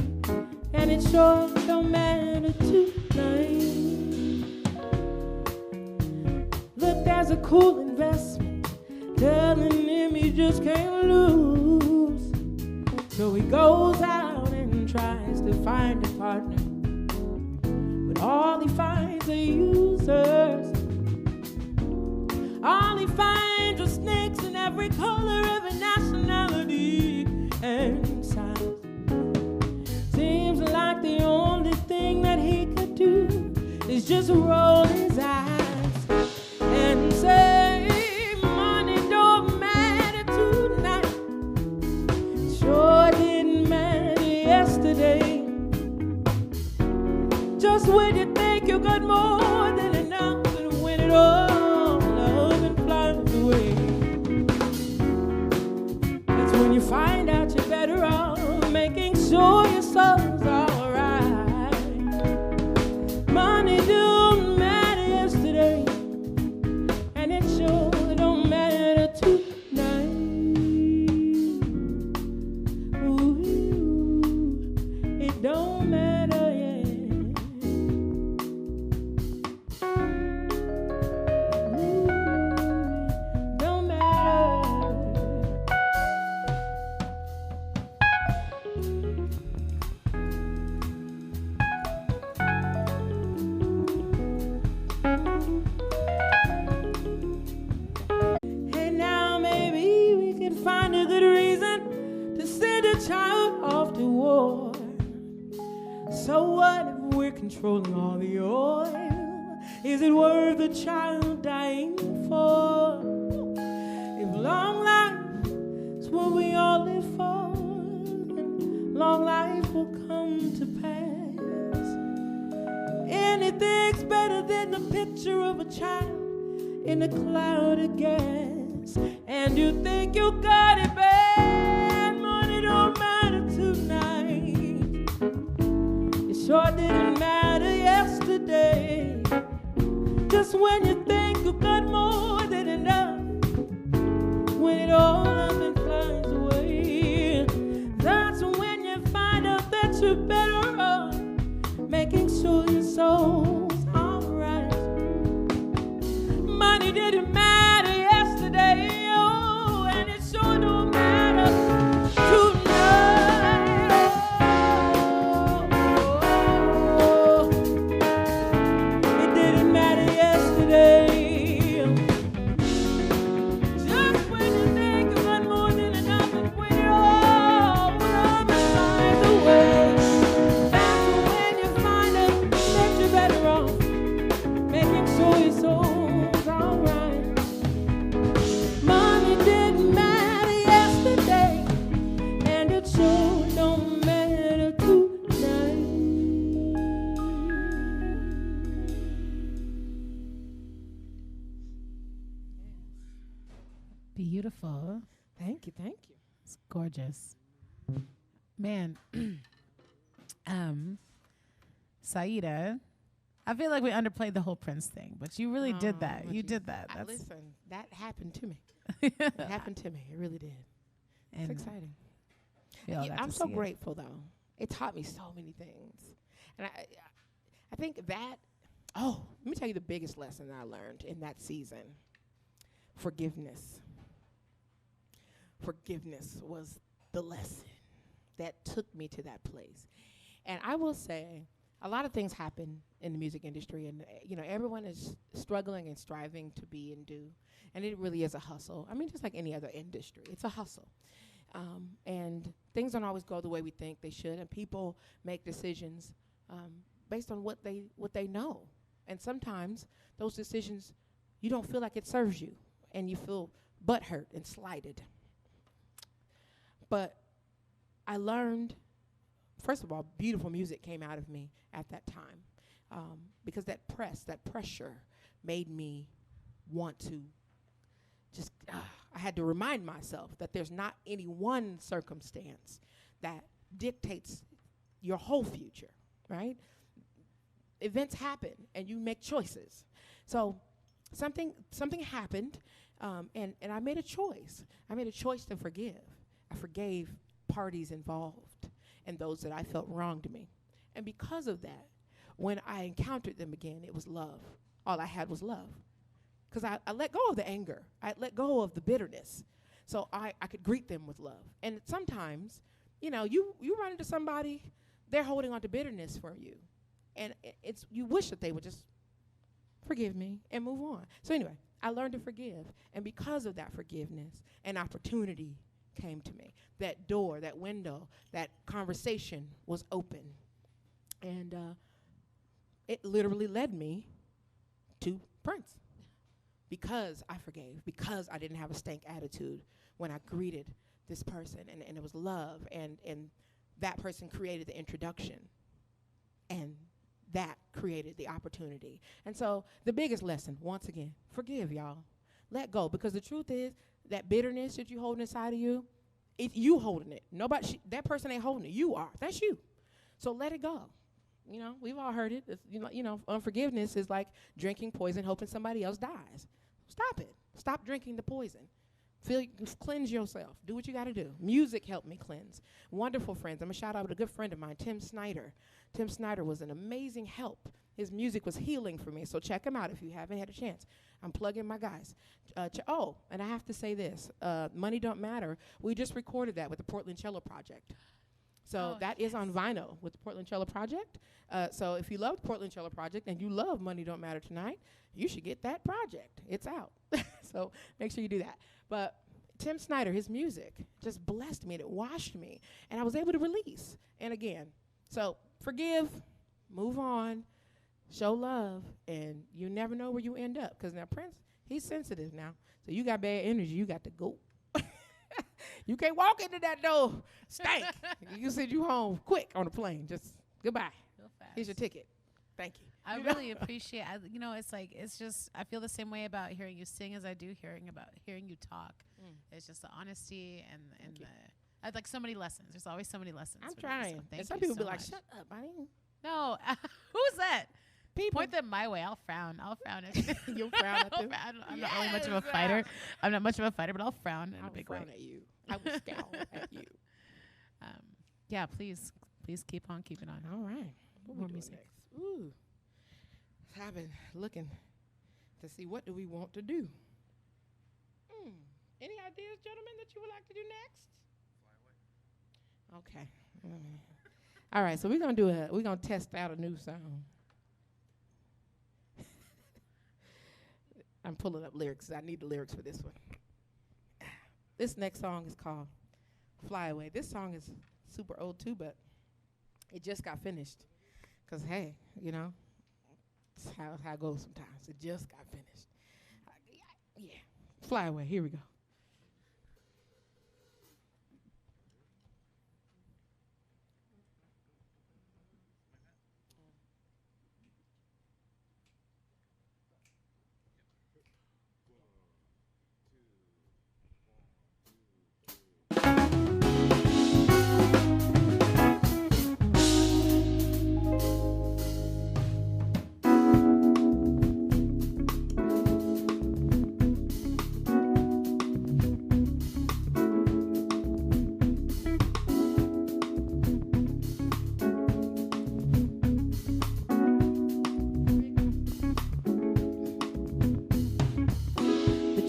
and it sure don't matter tonight. Look, there's a cool investment telling him he just can't lose. So he goes out and tries to find a partner, but all he finds are users. All he finds are snakes in every color, every nationality and size. Seems like the only thing that he could do is just roll his eyes and say, money don't matter tonight. Sure didn't matter yesterday. Just when you think you got more than enough, and when it all up and flies away, that's when you find out you're better off making sure your soul's alright. Money don't matter yesterday, and it sure don't matter tonight. Ooh, it don't matter, yeah. Ooh, don't matter. Hey, now maybe we can find a good reason to send a child off to war. So what if we're controlling all the oil? Is it worth a child dying for? If long life is what we all live for, then long life will come to pass. Anything's better than the picture of a child in a cloud of gas. And you think you got it bad, money don't matter tonight. It sure didn't matter yesterday. Just when you think you got more than enough, when it all up and flies away, that's when you find out that you're better off making sure your soul's alright. Money didn't matter yesterday, oh, and it sure don't matter tonight. Oh, it didn't matter yesterday. Just when you think you got more than enough, and when it all up and flies away, that's when you find out that you're better off making sure your soul's alright. Money didn't matter yesterday, and it sure don't matter tonight. Beautiful. Thank you, thank you. It's gorgeous. Man, Saeeda, I feel like we underplayed the whole Prince thing, but you really did that. Oh, You geez. did that. Listen, that happened to me. It happened to me. It really did. and It's exciting. we all Yeah, got I'm to so see it. grateful, though. It taught me so many things. And I think that, let me tell you the biggest lesson I learned in that season. Forgiveness. Forgiveness was the lesson that took me to that place. And I will say, a lot of things happen in the music industry, and everyone is struggling and striving to be and do, and it really is a hustle. I mean, just like any other industry, it's a hustle. And things don't always go the way we think they should, and people make decisions based on what they know. And sometimes those decisions, you don't feel like it serves you, and you feel butthurt and slighted. But I learned, first of all, beautiful music came out of me at that time, because that pressure made me want to just, I had to remind myself that there's not any one circumstance that dictates your whole future, right? Events happen, and you make choices. So something happened, and I made a choice. I made a choice to forgive. I forgave parties involved and those that I felt wronged me. And because of that, when I encountered them again, it was love. All I had was love. Because I let go of the anger. I let go of the bitterness. So I could greet them with love. And sometimes, you run into somebody, they're holding on to bitterness from you. And you wish that they would just forgive me and move on. So anyway, I learned to forgive. And because of that forgiveness, an opportunity came to me. That door, that window, that conversation was open. And it literally led me to Prince. Because I forgave, because I didn't have a stank attitude when I greeted this person. And it was love. And that person created the introduction. And that created the opportunity. And so the biggest lesson, once again, forgive, y'all. Let go. Because the truth is, that bitterness that you hold inside of you, it's you holding it. That person ain't holding it. You are. That's you. So let it go. We've all heard it. Unforgiveness is like drinking poison, hoping somebody else dies. Stop it. Stop drinking the poison. Cleanse yourself. Do what you got to do. Music helped me cleanse. Wonderful friends. I'm going to shout out a good friend of mine, Tim Snyder. Tim Snyder was an amazing help. His music was healing for me, so check him out if you haven't had a chance. I'm plugging my guys. And I have to say this. Money Don't Matter. We just recorded that with the Portland Cello Project. So that is on vinyl with the Portland Cello Project. So if you love the Portland Cello Project and you love Money Don't Matter Tonight, you should get that project. It's out. So make sure you do that. But Tim Snyder, his music just blessed me and it washed me. And I was able to release. And again, so forgive, move on, show love, and you never know where you end up. Because now Prince, he's sensitive now. So you got bad energy, you got to go. You can't walk into that door. Stank. You send you home quick on the plane. Just goodbye. Real fast. Here's your ticket. Thank you. I really appreciate. It's just I feel the same way about hearing you sing as I do hearing you talk. It's just the honesty and I'd like so many lessons. There's always so many lessons. I'm trying. So and some people be like, "Shut up, buddy." No, who's that? People Point them my way. I'll frown. You'll frown at them. I'm not really much of a fighter. I'm not much of a fighter, but I'll frown in a big way. I'll frown at you. I will scowl at you. Yeah, please keep on keeping on. All right. What More we music. next? Ooh. I've been looking to see what do we want to do. Any ideas, gentlemen, that you would like to do next? Okay. All right, so we're gonna test out a new song. I'm pulling up lyrics. I need the lyrics for this one. This next song is called Fly Away. This song is super old too, but it just got finished. Because, hey, it's how it goes sometimes. It just got finished. Yeah. Fly Away. Here we go.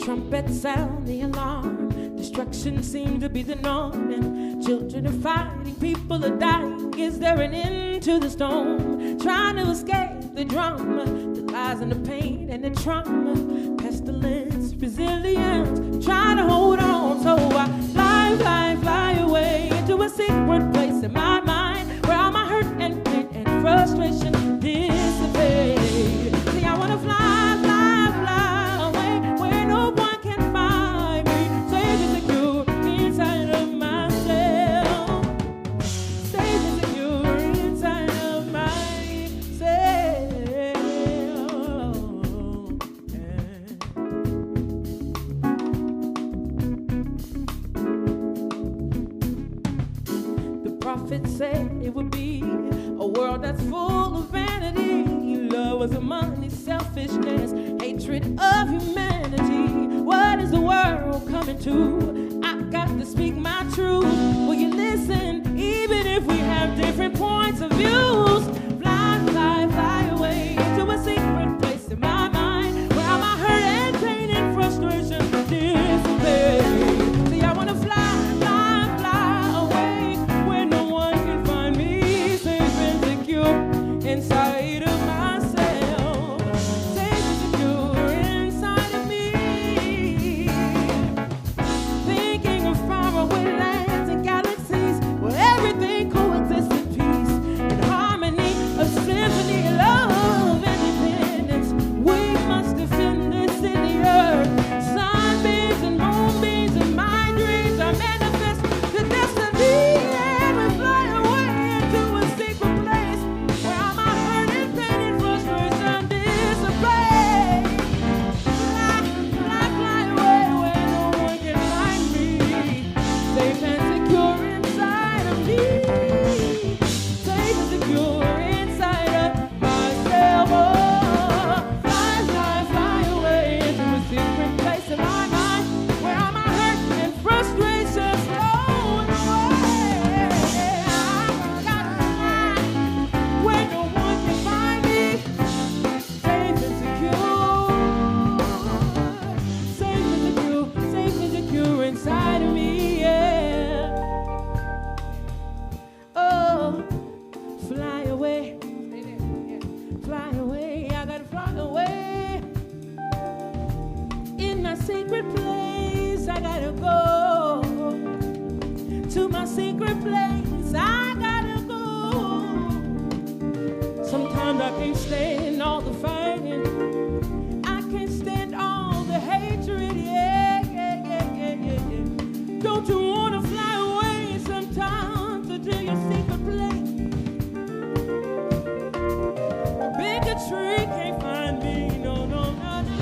Trumpets sound the alarm. Destruction seemed to be the norm, and Children are fighting, people are dying. Is there an end to the storm? Trying to escape the drama, the lies and the pain and the trauma. Pestilence, resilience, trying to hold on. So I fly, fly, fly away into a secret place in my mind where all my hurt and pain and frustration dissipate. See, I wanna fly, fly, fly away where no one can find me. Safe and secure inside of myself. Safe and secure inside of myself. The prophet said it would be a world that's full of vanity. Love was a money, selfishness, hatred of humanity. What is the world coming to? I've got to speak my truth. Will you listen, even if we have different points of views? Fly, fly, fly away into a secret place in my mind where all my hurt and pain and frustration dissipate. See, I wanna fly, fly, fly away where no one can find me. Safe and secure inside of myself. Safe and secure inside of me. Thinking of faraway lands and galaxies where everything coexists in peace and harmony, a symphony of love and independence. We must defend this in the earth. Sunbeams and moonbeams and my dreams are manifest the destiny, and we fly away into a secret place where all my hurt and pain and frustration dissipate. Fly, fly, fly away where no one can find me. Safe and secure inside of me. Safe and secure inside of myself. Oh, fly, fly, fly away into a secret place in my mind where all my hurt and frustrations flown away. I gotta fly where no one can find me. Safe and secure. Safe and secure inside of me, yeah. Oh, fly away. Fly away, I gotta fly away. In my secret place, I gotta go. To my secret place, I gotta go. Sometimes I can't stand all the fighting. I can't stand all the hatred, yeah, yeah, yeah, yeah, yeah, yeah. Don't you wanna fly away sometimes to your secret place? Bigotry can't find me, no, no, no, no.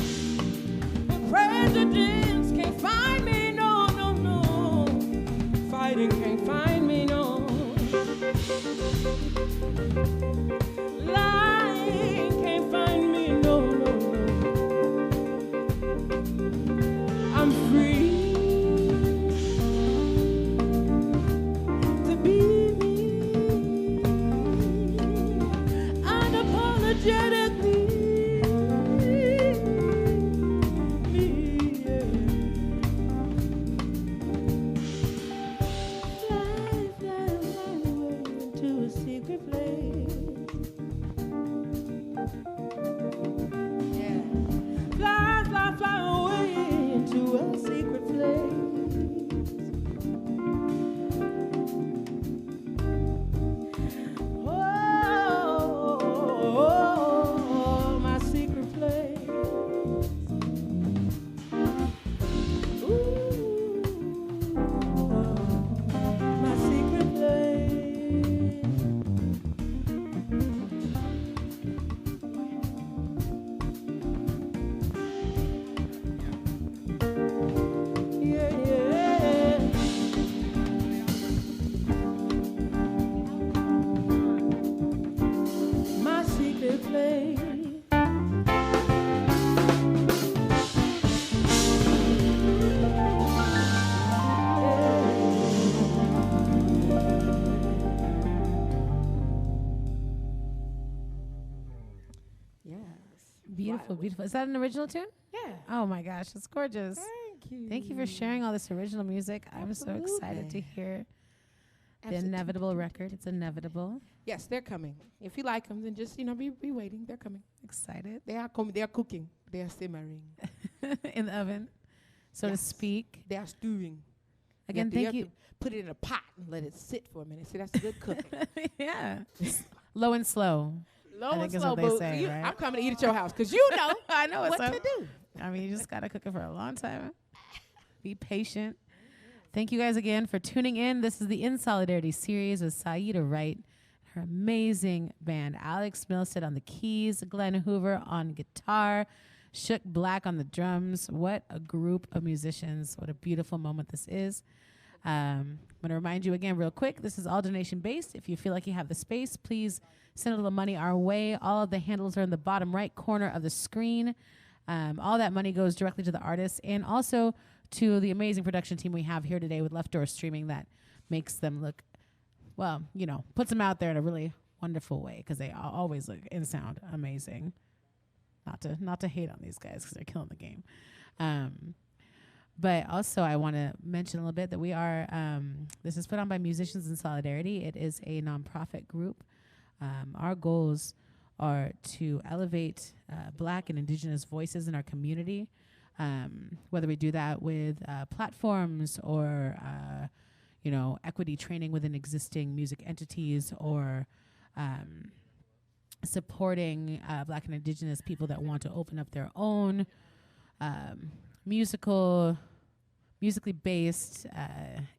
The presidents can't find me, no, no, no. Fighting can't find me, no. Lying can't find me, no, no, no. I'm free to be me, unapologetically me, yeah. Fly, fly, fly away into a secret place. Yeah. Fly, fly, fly away into a secret place. Oh, my secret place. Ooh, my secret place. Yeah, yeah. My secret place. Yes. Beautiful, beautiful. Is that an original tune? Yeah. Oh my gosh, it's gorgeous. Thank you. Thank you for sharing all this original music. I'm so excited to Absolutely. hear The inevitable record. It's inevitable. Yes, they're coming. If you like them, then just, be waiting. They're coming. Excited. They are coming. They are cooking. They are simmering. In the oven, so to speak. They are stewing. Again, thank you. Put it in a pot and let it sit for a minute. See, that's good cooking. Yeah. Low and slow. Low I and think is slow, what they boo. say, right? I'm coming to eat at your house because you know I know what what's to up. do. I mean, you just got to cook it for a long time. Be patient. Thank you guys again for tuning in. This is the In Solidarity series with Saeeda Wright, her amazing band. Alex Milstead on the keys, Glenn Hoover on guitar, Shook Black on the drums. What a group of musicians. What a beautiful moment this is. I'm going to remind you again real quick, this is all donation based. If you feel like you have the space, please send a little money our way. All of the handles are in the bottom right corner of the screen. All that money goes directly to the artists and also to the amazing production team we have here today with Left Door Streaming that makes them look, well, puts them out there in a really wonderful way because they always look and sound amazing. Not to hate on these guys because they're killing the game. But also I want to mention a little bit that we are, this is put on by Musicians in Solidarity. It is a nonprofit group. Our goals are to elevate Black and Indigenous voices in our community, whether we do that with platforms or, equity training within existing music entities or supporting Black and Indigenous people that want to open up their own musically based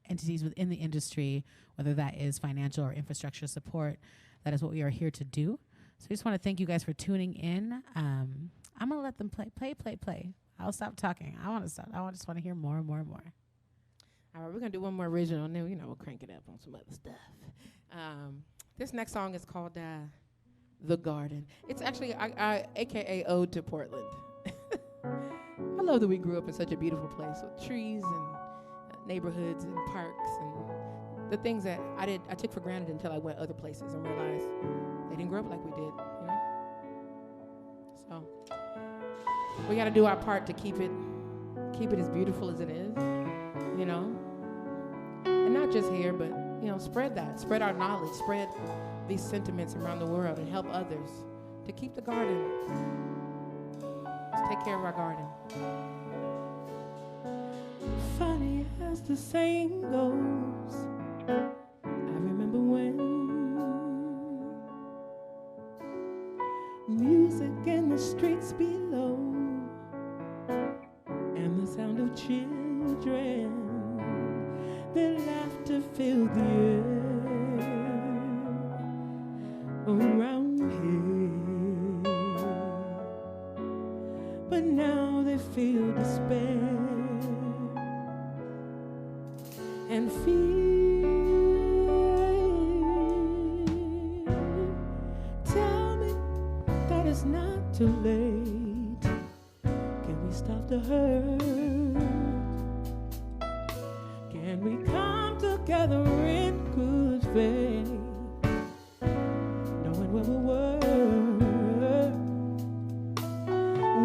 entities within the industry, whether that is financial or infrastructure support. That is what we are here to do. So I just want to thank you guys for tuning in. I'm going to let them play. I'll stop talking. I just want to hear more and more and more. All right, we're going to do one more original, and then, we'll crank it up on some other stuff. This next song is called The Garden. It's actually AKA Ode to Portland. I love that we grew up in such a beautiful place with trees and neighborhoods and parks and the things that I took for granted until I went other places and realized they didn't grow up like we did, So we got to do our part to keep it as beautiful as it is, and not just here, but spread our knowledge, spread these sentiments around the world, and help others to keep the garden. Let's take care of our garden. Funny as the saying goes, I remember when music in the streets below and the sound of children, their laughter filled the air around here. But now they feel despair and fear. Tell me that it's not too late. Can we stop the hurt? Can we come together in good faith, knowing where we were?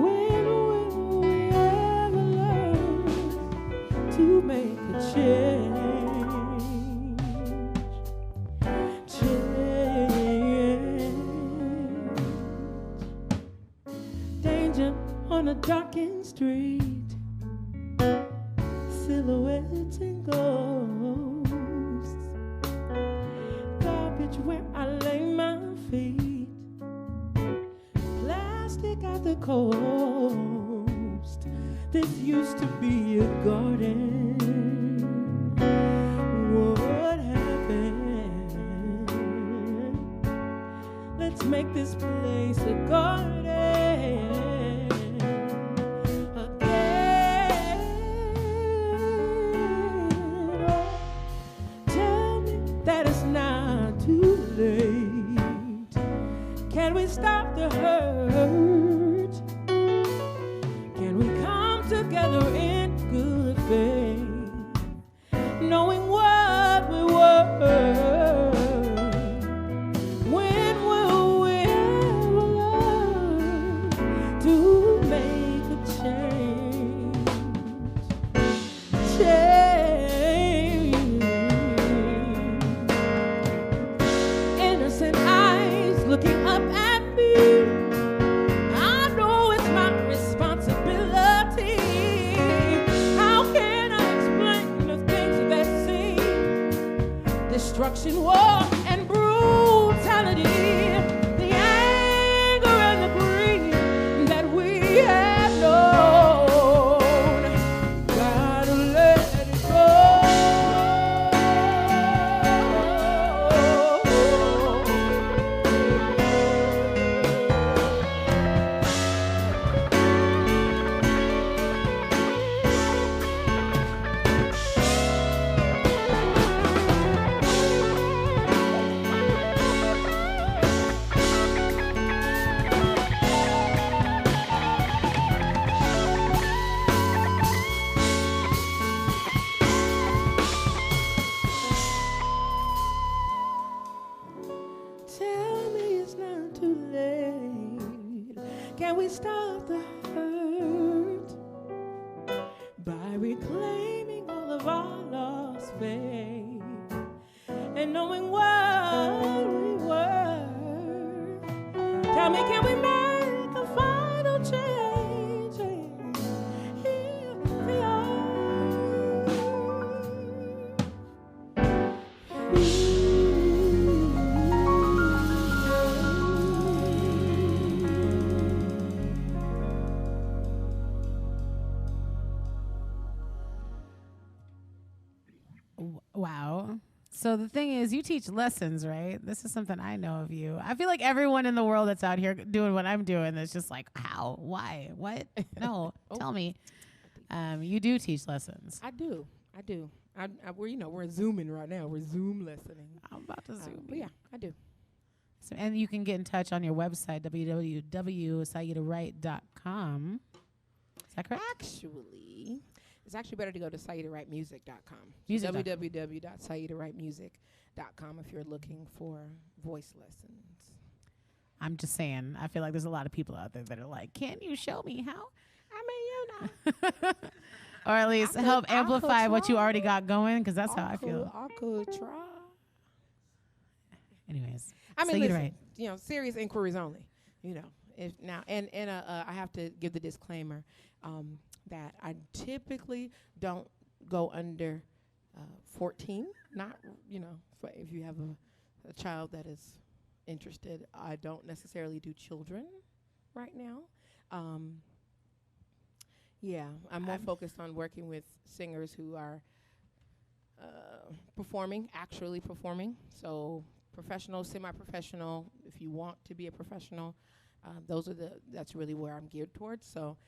When will we ever learn to make a change? Danger on a darkened street, silhouettes and ghosts, garbage where I lay my feet, plastic at the coast. This used to be a garden. What happened? Let's make this place a garden. Can we stop the hurt? Can we come together in good faith, knowing what we were? When will we ever learn to make a change? crushing war and brutality, the anger and the grief that we have known. Gotta let it go. Tell me it's not too late. Can we stop the hurt by reclaiming all of our lost faith and knowing what we were? Tell me, can we make a final change and heal the Wow. So the thing is, you teach lessons, right? This is something I know of you. I feel like everyone in the world that's out here doing what I'm doing is just like, how? Why? What? No, tell me. You do teach lessons. I do. We're Zooming right now. We're Zoom listening. I'm about to zoom. But yeah, I do. So, and you can get in touch on your website, www.saeedawright.com. Is that correct? It's actually better to go to SaeedaWrightMusic.com. Music. www.SaeedaWrightMusic.com if you're looking for voice lessons. I'm just saying, I feel like there's a lot of people out there that are like, can you show me how? I mean, Or at least help amplify what you already got going, because that's how I feel. I could try. Anyways, I mean, Saeeda listen, Wright. Serious inquiries only. If now and I have to give the disclaimer that I typically don't go under 14. Not if you have a child that is interested, I don't necessarily do children right now. I'm more focused on working with singers who are actually performing. So professional, semi-professional. If you want to be a professional, that's really where I'm geared towards. So,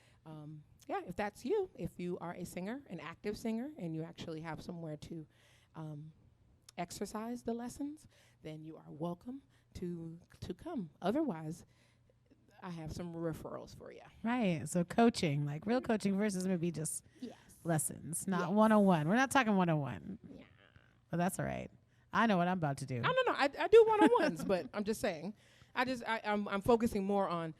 if that's you, if you are a singer, an active singer, and you actually have somewhere to exercise the lessons, then you are welcome to come. Otherwise, I have some referrals for you. Right. So coaching, like real coaching versus maybe just lessons, not 101. We're not talking 101. Yeah. But that's all right. I know what I'm about to do. No. I do one-on-ones, but I'm just saying. I'm focusing more on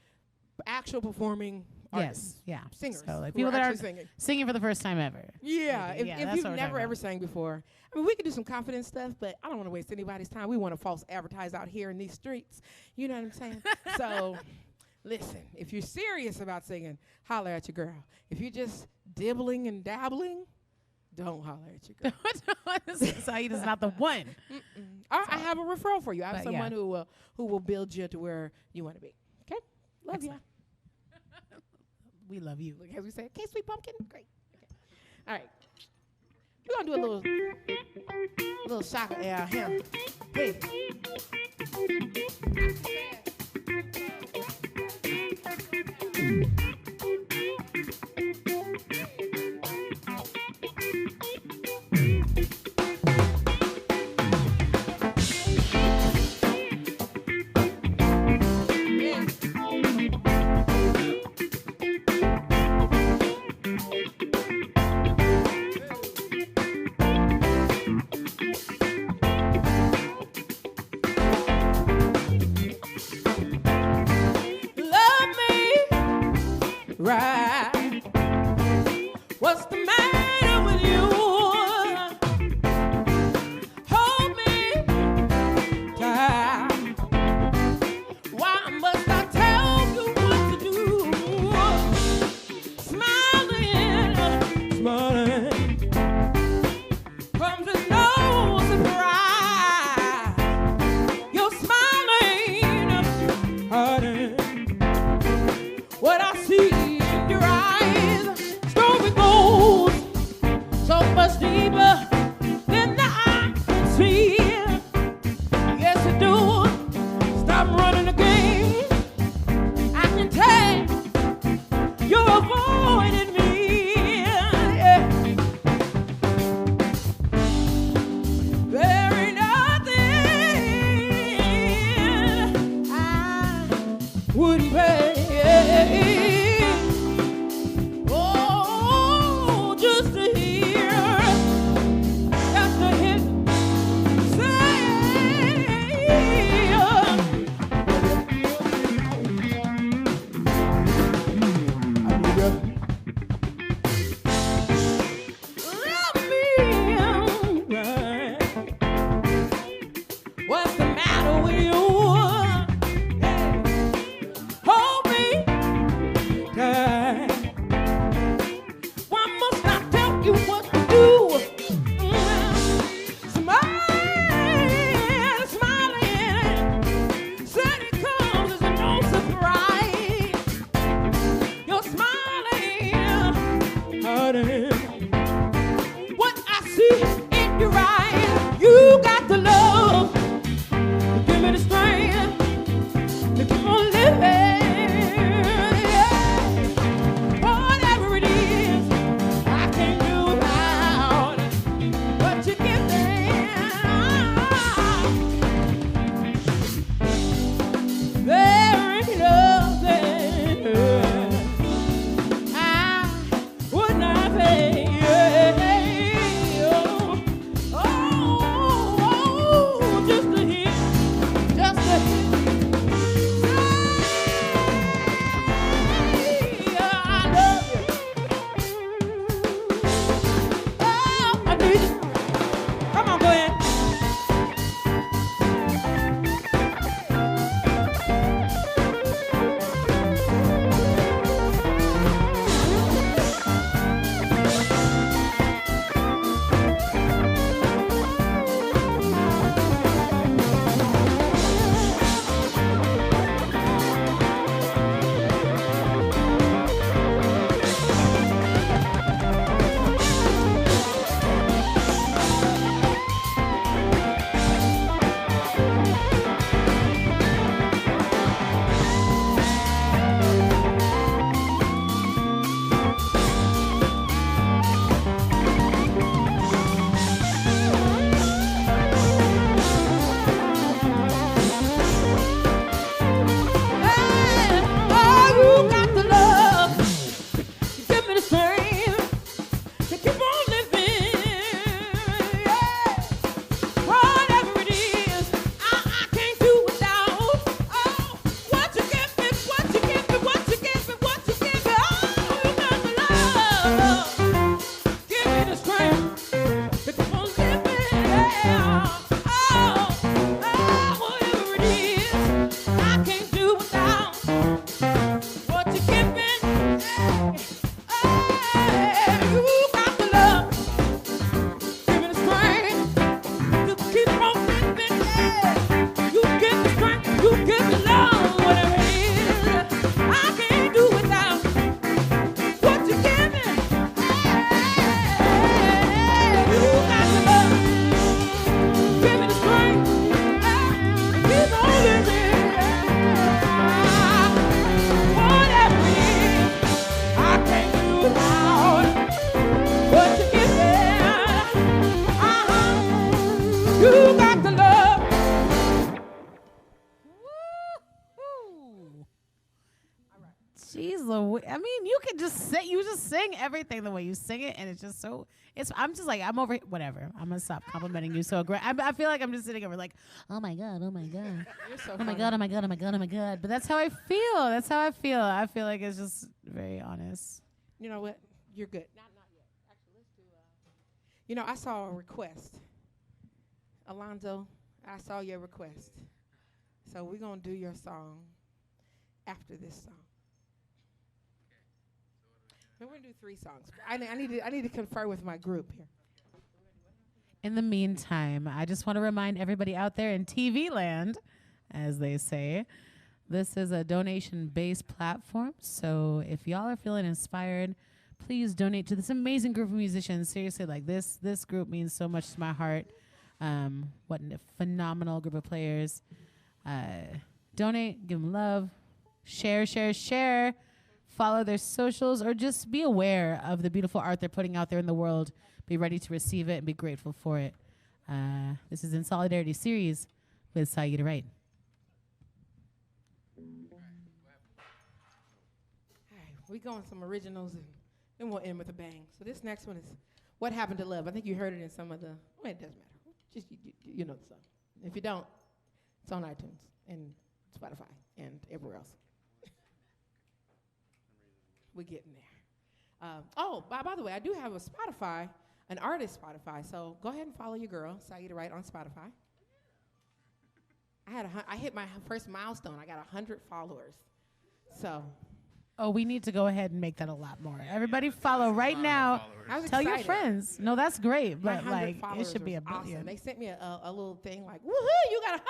actual performing artists. Yes. Yeah. Singers. So like who people are that are singing. Singing for the first time ever. Yeah. Maybe. If That's you've what we're never talking ever about. sang before, I mean, we could do some confidence stuff, but I don't want to waste anybody's time. We want to false advertise out here in these streets. You know what I'm saying? So, listen, if you're serious about singing, holler at your girl. If you're just dibbling and dabbling, don't holler at your girl. Saeeda's not the one. I have a referral for you. I have But someone who will build you to where you want to be. Okay? Love you. We love you. Like as we say, okay, sweet pumpkin. Great. Okay. All right. We're gonna do a little shock. Yeah, him. Hey. Right. What's the matter with you? Hold me tight. Why must I tell you what to do? Smiling, smiling. Comes with no surprise. wouldn't pay. Oh, just to hear, just to hear say, love me. What's the matter with you? Hold me tight. Why must I tell you what to do? Smile, smiling. Said it comes as no surprise. You're smiling, honey. What I see in your eyes, you got the love. Give me the strength to keep on living. Whatever it is, I can't do without what you give me. There ain't nothing I would not pay. Just to hear, just to hear. I love you. Oh, I need you. Come on, go ahead. You got the love. You give me the strength to keep on living. Yeah. Whatever it is, I can't do without. Oh, what you give me, what you give me, what you give me, what you give me. Oh, you got the love. Give me the strength to keep on living. Yeah. Oh, whatever it is, I can't do without. What you giving? Hey, you got the love. Give me the strength to keep on living. Yeah. You give the strength, you give the love, whatever it is. I can't do without what you giving. Hey, you got the love. Give me the strength. Keep on living. Whatever it is, I can't do without what you give me. You got the love. Jeez Louise. I mean, you can just say, you just sing everything the way you sing it, and it's just so, I'm just like, I'm over, whatever. I'm going to stop complimenting you so I feel like I'm just sitting over like, oh my God, oh my God. You're so Oh my funny. God, oh my God, oh my God, oh my God. But that's how I feel. That's how I feel. I feel like it's just very honest. You know what? You're good. Not yet. Actually, let's do. You know, I saw a request. Alonzo, I saw your request. So we're gonna do your song after this song. And we're gonna do 3 songs. I need to confer with my group here. In the meantime, I just want to remind everybody out there in TV land, as they say, this is a donation-based platform. So if y'all are feeling inspired, please donate to this amazing group of musicians. Seriously, like this group means so much to my heart. What a phenomenal group of players. Donate, give them love, share. Follow their socials, or just be aware of the beautiful art they're putting out there in the world. Be ready to receive it and be grateful for it. This is In Solidarity series with Saeeda Wright. All right. Well, We go on some originals, and then we'll end with a bang. So this next one is What Happened to Love. I think you heard it in some of the, well, it doesn't matter. Just, you know the song. If you don't, it's on iTunes and Spotify and everywhere else. We're getting there. By the way, I do have a Spotify, an artist Spotify, so go ahead and follow your girl, Saeeda Wright, on Spotify. I hit my first milestone. I got 100 followers. So. Oh, we need to go ahead and make that a lot more. Everybody follow right now. Tell your friends. No, that's great, but like it should be a billion. Awesome. They sent me a little thing like, woohoo, you got 100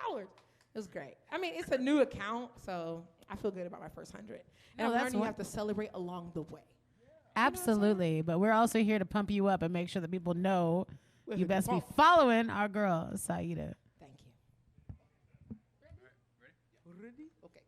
followers. It was great. I mean, it's a new account, so I feel good about my first 100. And I'm learning you have to celebrate along the way. Absolutely, but we're also here to pump you up and make sure that people know you best be following our girl, Saeeda. Thank you. Ready? Okay.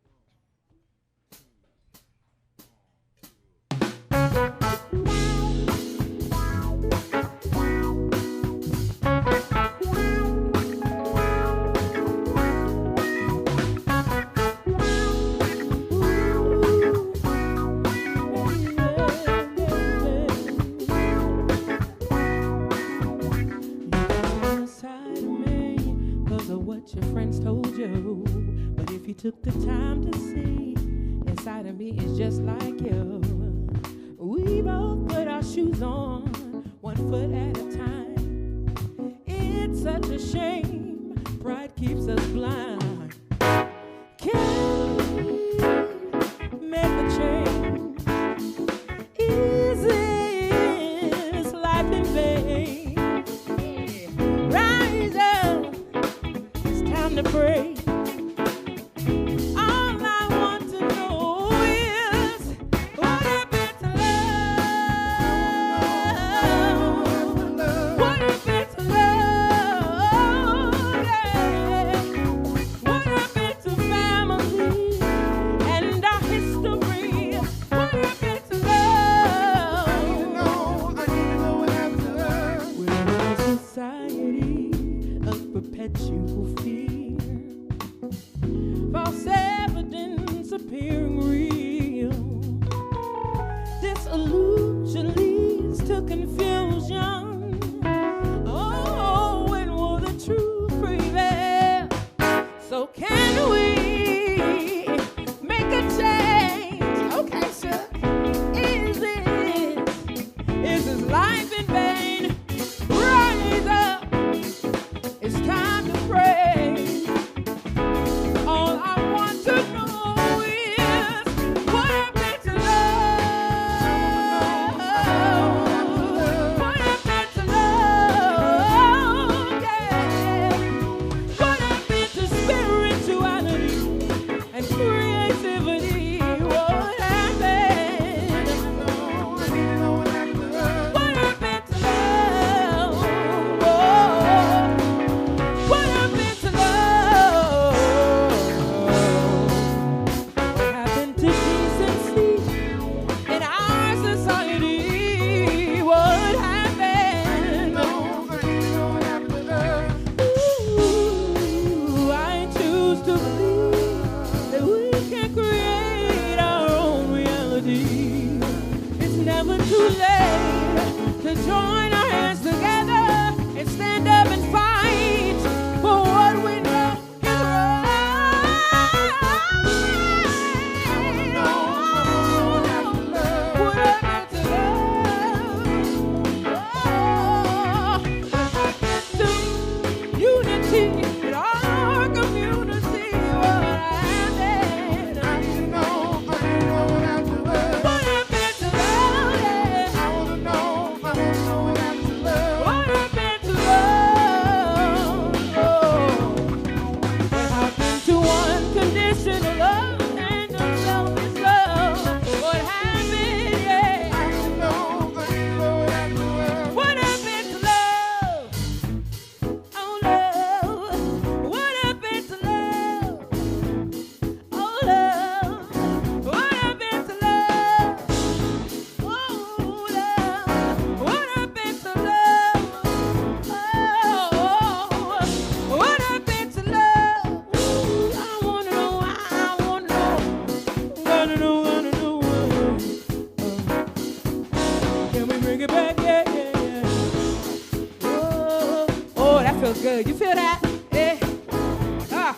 What your friends told you, but if you took the time to see, inside of me is just like you. We both put our shoes on, one foot at a time. It's such a shame, pride keeps us blind. Can we make a change? Is this life in vain? Rise up, it's time to pray. All I want to know is what happened to love? What happened to love? Yeah. What happened to family and our history? What happened to love? I need to know what happened to love. We're in a society of perpetual fear. False evidence appearing real. Disillusion leads to confusion. Oh, when will the truth prevail? So can we make a change? Okay, sir. Is this life in vain? Rise up. It's time to pray. All I want to know is what happened to love? What happened to love? Yeah. What happened to spirituality and creativity? What happened? What happened to love? What happened to love? What happened to decency in our society? What happened? Ooh, I choose to believe that we can create our own reality. It's never too late to join our hands together and stand up and fight for what we know is right. What happened to love? To unity in our community. What happened? What happened to love? Yeah. You feel that? Eh. Ah.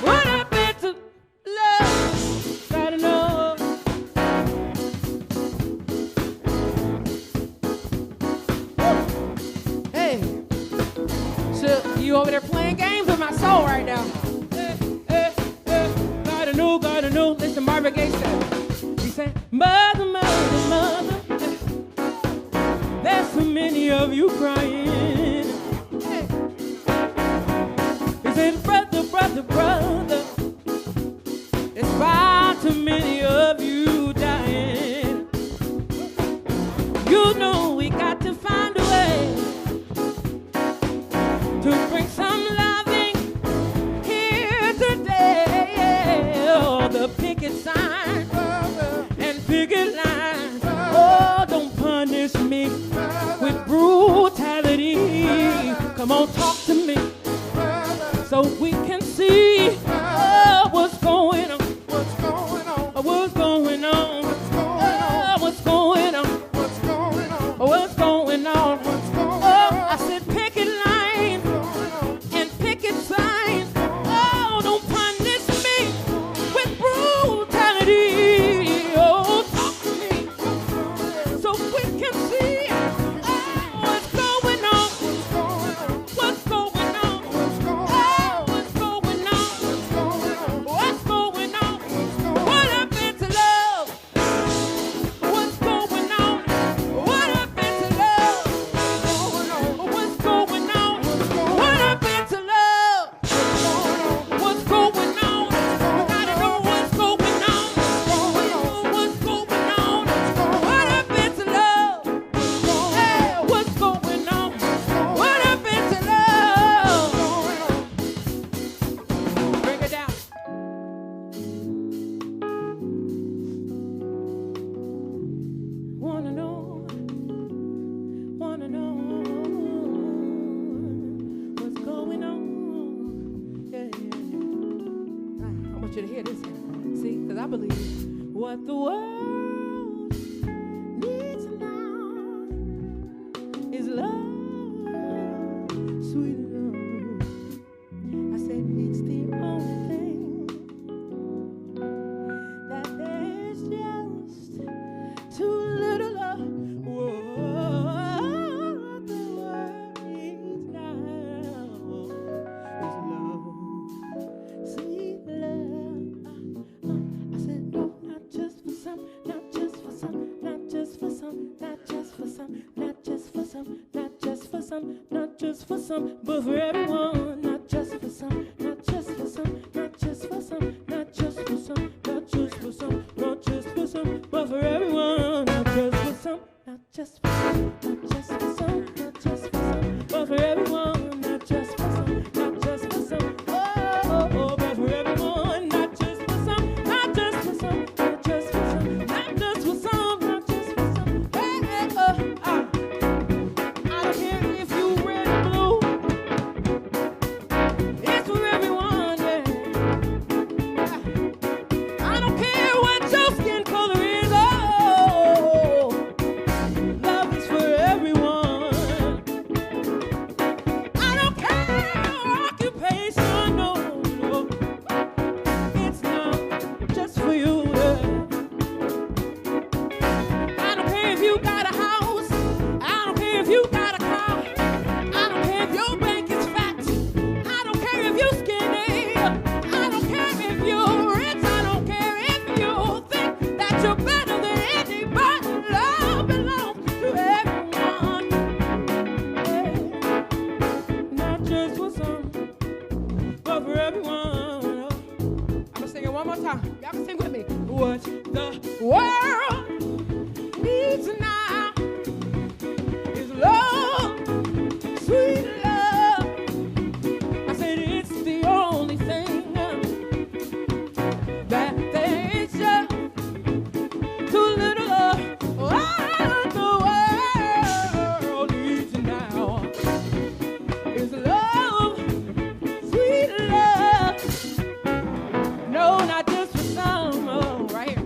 What I've been to love, gotta know. Hey, so you over there playing games with my soul right now? Gotta know. Listen, Marvin Gaye said. He said, mother, mother, mother. There's so many of you crying. Hey. He said, brother, brother, brother. There's far too many of you dying. You know we got to find a way to bring some loving here today. Oh, the picket sign and picket line. Oh, don't punish me with brutality. Come on, talk to me so we can see what's going on. What's going on? What's going on? What's going on? What's going on? What's going on? What's going on? I said picket line and picket sign. Oh, don't punish me with brutality. Oh, talk to me so we can see what's going on. What's going on? What's going on? What's going on? What happened to love? What's going on? What happened to love? What's going on? What happened to love? What's going on? We gotta know what's going on. What's going on? What happened to love? Hey, what's going on? What happened to love? Bring it down. Wanna know what's going on? Yeah. I want you to hear this. See, because I believe what the world needs now is love, sweet love. I said it's the only thing that there's just too little love. What the world needs now is love, sweet love. I said no, not just for some, not just for some, not just for some, not just for some, not just for some, not just for some, not just for some, but for everyone. Not just for some, not just for some, not just for some, not just for some, not just for some, not just for some, but for everyone. Not just for some, not just for some, not just for some, not just for some, but for everyone. Not just for some, not just for some, oh, but for everyone. Not just for some, not just for some, not just for some, not just for some, not just for some. Hey, hey, I don't care if you red or blue. It's for everyone, yeah. I don't care what your skin color is. Oh, love is for everyone. I don't care occupation, no, no. It's not just for you, yeah. I don't care if you got a house. I don't care if you got a car. I don't care if your bank is fat. I don't care if you're skinny. I don't care if you're rich. I don't care if you think that you're better than anybody. Love belongs to everyone. Yeah. Not just for some, but for everyone. I'm gonna sing it one more time. Y'all can sing with me. What the world needs now is love, sweet love. I said it's the only thing that there's just too little love. What the world needs now is love, sweet love. No, not just for some, oh, right here.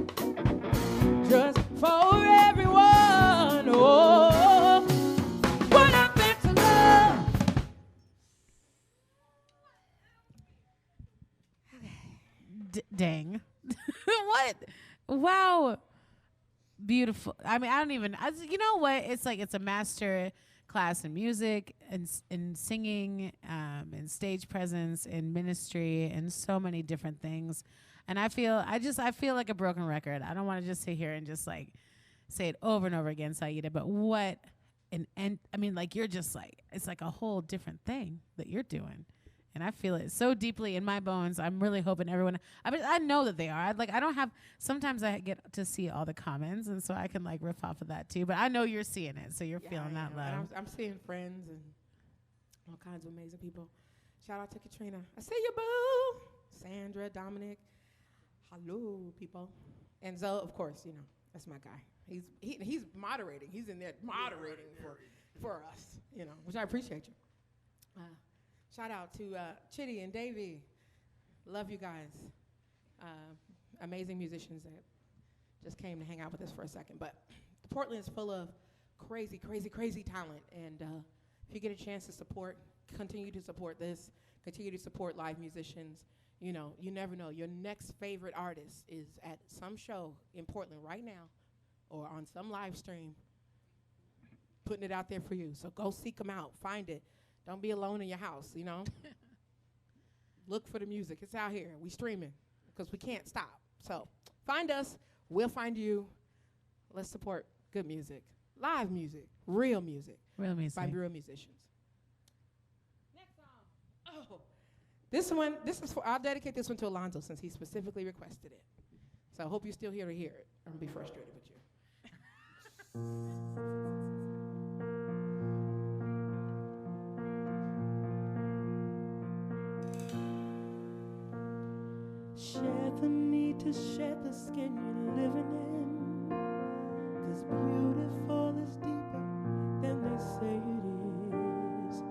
Dang. What? Wow. Beautiful. I mean, I don't even, you know what? It's like it's a master class in music and in singing, in stage presence, in ministry, and so many different things. And I feel like a broken record. I don't want to just sit here and just like say it over and over again, Saeeda, but what I mean, like, you're just like, it's like a whole different thing that you're doing. And I feel it so deeply in my bones. I'm really hoping everyone, I know that they are. Sometimes I get to see all the comments, and so I can like riff off of that too. But I know you're seeing it, so you're feeling that love. I'm seeing friends and all kinds of amazing people. Shout out to Katrina. I see you, boo. Sandra, Dominic. Hello, people. And Zoe, of course, you know, that's my guy. He's moderating. He's in there moderating for us, you know, which I appreciate you. Shout out to Chitty and Davey. Love you guys. Amazing musicians that just came to hang out with us for a second. But Portland is full of crazy, crazy, crazy talent. And if you get a chance to continue to support this, continue to support live musicians. You know, you never know. Your next favorite artist is at some show in Portland right now or on some live stream putting it out there for you. So go seek them out. Find it. Don't be alone in your house, you know. Look for the music. It's out here. We streaming because we can't stop. So find us. We'll find you. Let's support good music. Live music. Real music. Real music. By real musicians. Next song. Oh. This is I'll dedicate this one to Alonzo since he specifically requested it. So I hope you're still here to hear it. I'm going to be frustrated with you. Shed the need to shed the skin you're living in, 'cause beautiful is deeper than they say it is.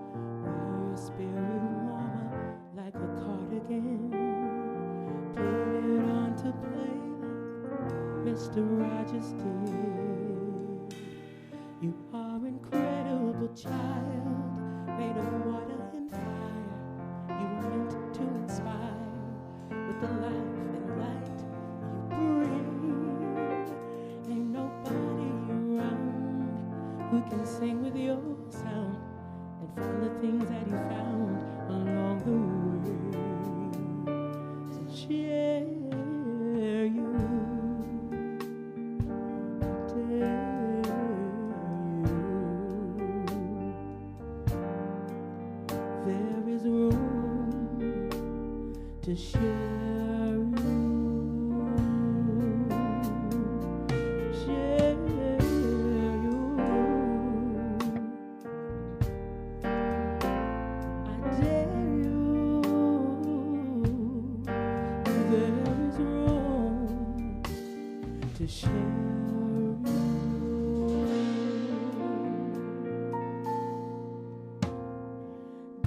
Wear your spirit warmer like a cardigan, put it on to play like Mr. Rogers did. You are incredible child, made of water and fire. You were meant to inspire with the life and light you bring. Ain't nobody around who can sing with your sound and find the things that he found along the way. So share you, dare you. There is room to share.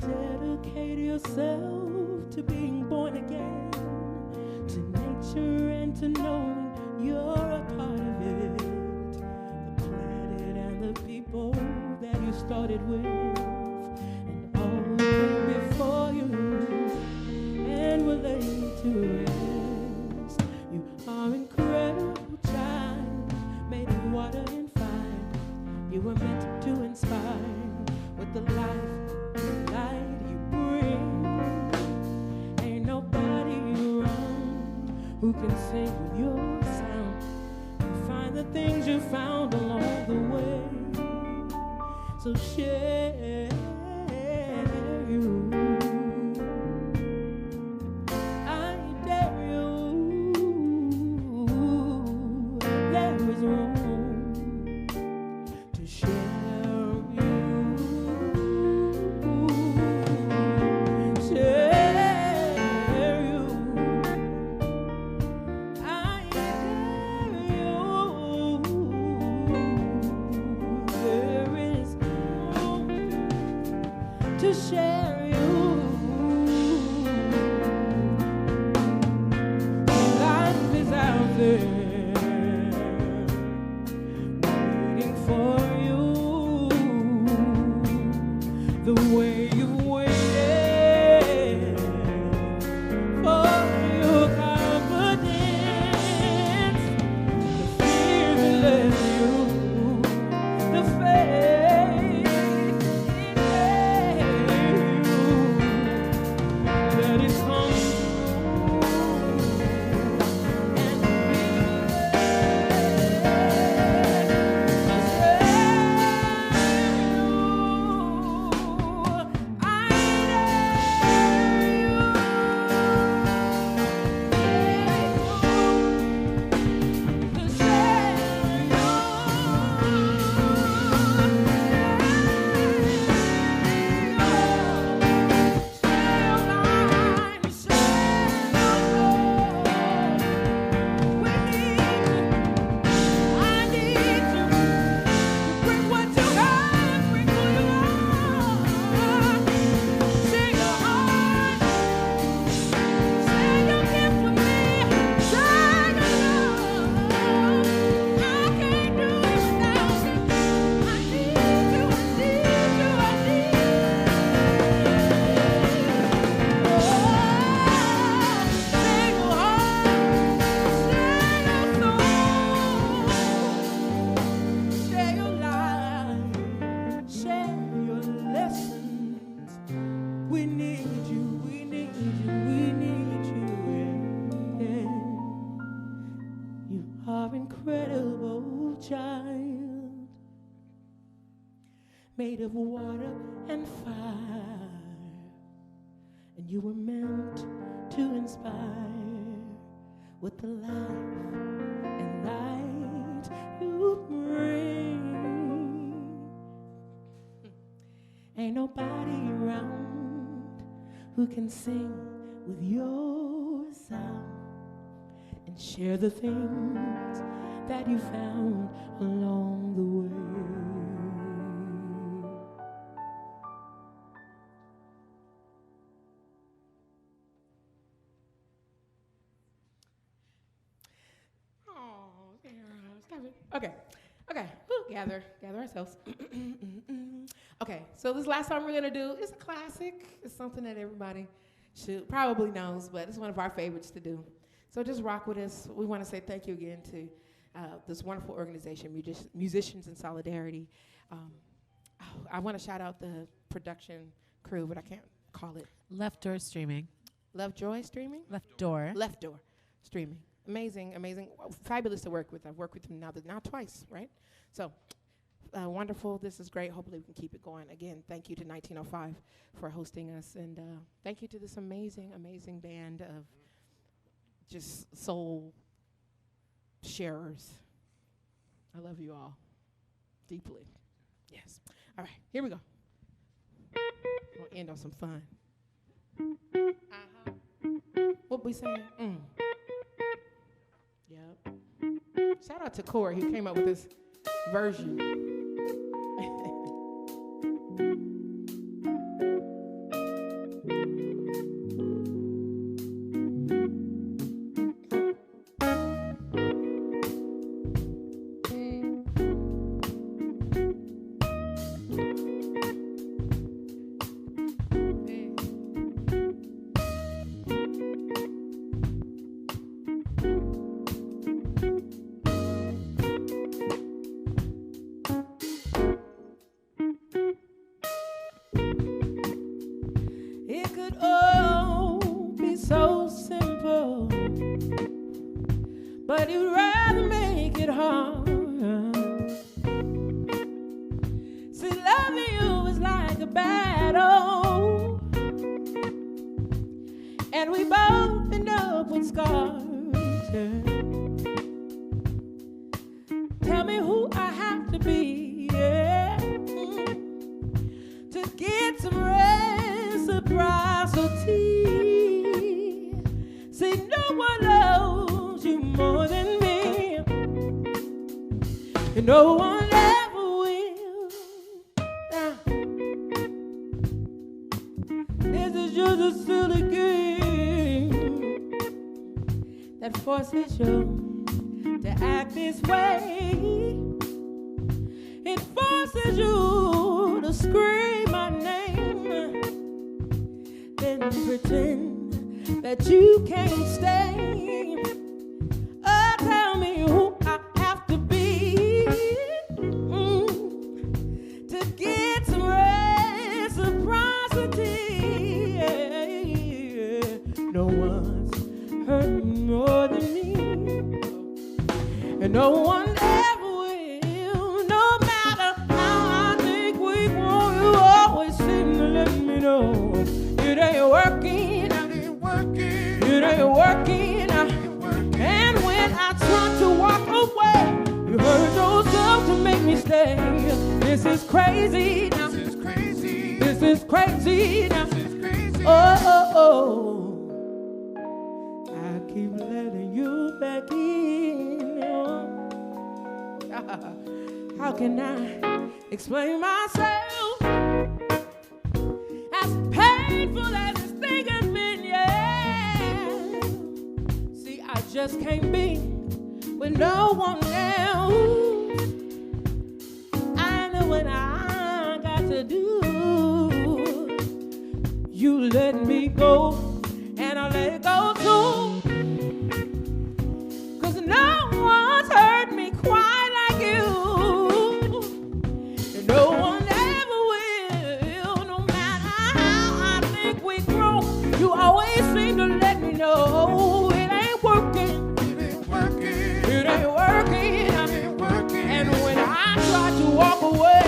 Dedicate yourself to being born again, to nature and to knowing you're a part of it. The planet and the people that you started with, and all came before you and were laid to rest. You are incredible child, made of water and fire. You were meant to inspire with the life you bring. Ain't nobody around who can sing with your sound and find the things you found along the way. So share you. I dare you. There is room to share. To share you. Life is out there waiting for you, the way you waited for your kind. let it come made of water and fire, and you were meant to inspire with the life and light you bring. Ain't nobody around who can sing with your sound and share the things that you found along the way. Okay. Gather ourselves. Okay, so this last song we're gonna do is a classic. It's something that everybody should probably knows, but it's one of our favorites to do. So just rock with us. We want to say thank you again to this wonderful organization, Musicians in Solidarity. I want to shout out the production crew, but I can't call it. Left Door Streaming. Left Joy Streaming? Left Door. Left Door Streaming. Amazing. Fabulous to work with. I've worked with them now twice, right? So wonderful. This is great. Hopefully we can keep it going. Again, thank you to 1905 for hosting us. And thank you to this amazing, amazing band of just soul sharers. I love you all deeply. Yes. All right, here we go. We'll end on some fun. What we saying? Yep. Shout out to Corey who came up with this version. But you'd rather make it hard. See, loving you is like a battle, and we both end up with scars. Tell me who I have to be, yeah, to get some reciprocity. See, no one loves you more than me, and no one ever will. This is just a silly game that forces you to act this way. It forces you to scream my name, then pretend that you can't stay. Oh, tell me who I have to be to get some reciprocity. Yeah. No one's hurt me more than me, and no one ever will. No matter how I think we want, you always seem to let me know it ain't working. It ain't working. And when I try to walk away, you hurt yourself to make me stay. This is crazy now. This is crazy. This is crazy now. This is crazy. Oh. I keep letting you back in. How can I explain myself? As painful as this thing has been, yeah. See, I just can't be with no one else. I know what I got to do. You let me go, and I let it go too. 'Cause no one's hurt me quite like you, and no one ever will. No matter how I think we grow, you always seem to let me know it ain't working. It ain't working. It ain't working. It ain't working. And when I try to walk away,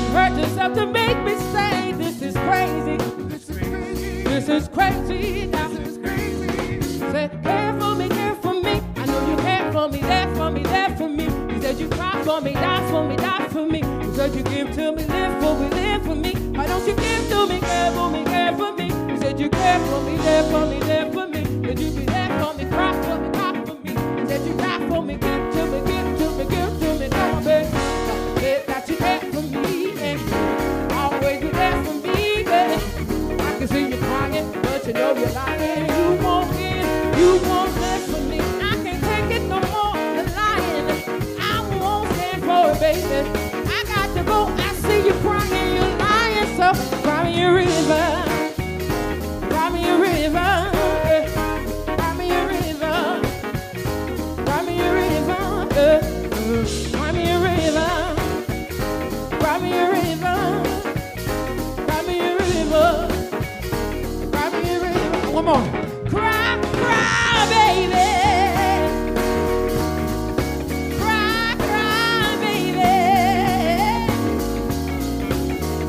you hurt yourself to make me say this is crazy. This is crazy. This is crazy. Now this is crazy. Say, care for me, care for me. I know you care for me, there for me, there for me. You said you cry for me, die for me, die for me. You said you give to me, live for me, live for me. Why don't you give to me, care for me, care for me? You said you care for me, there for me, there for me. Said you be there for me, cry for me, cry for me. You said you die for me, give to me, give to me, give to me. Come on, baby, that you care for me, and always be there for me, baby. I can see you crying, but you know you're lying. You won't in, you won't less for me. I can't take it no more, the lying. I won't stand for it, baby. I got to go, I see you crying, you're lying, so cry me a river. Cry me a river. Cry me a river. Cry me a river. Cry me a river. Cry me a river. Cry me a river. Cry me a river. One more. Cry, cry, baby. Cry, cry, baby.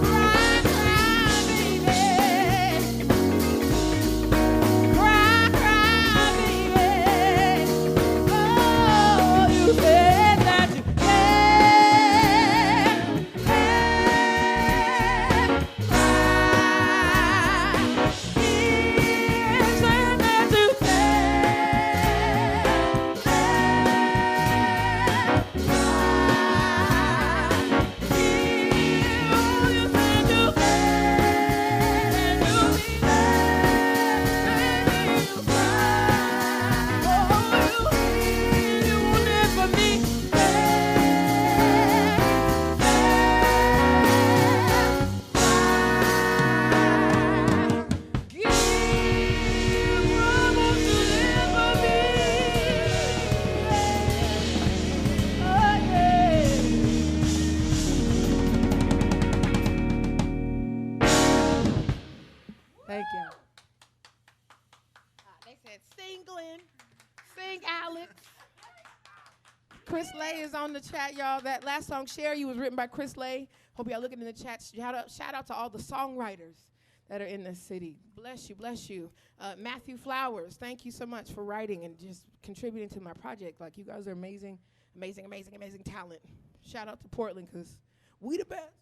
Cry, cry, baby. Cry, cry, baby. Oh, you said that you care. Thank you. They said, sing Glenn, sing Alex. Chris Lay is on the chat, y'all. That last song, Share You, was written by Chris Lay. Hope y'all looking in the chat. Shout out to all the songwriters that are in this city. Bless you, bless you. Matthew Flowers, thank you so much for writing and just contributing to my project. Like, you guys are amazing, amazing, amazing, amazing talent. Shout out to Portland, because we the best.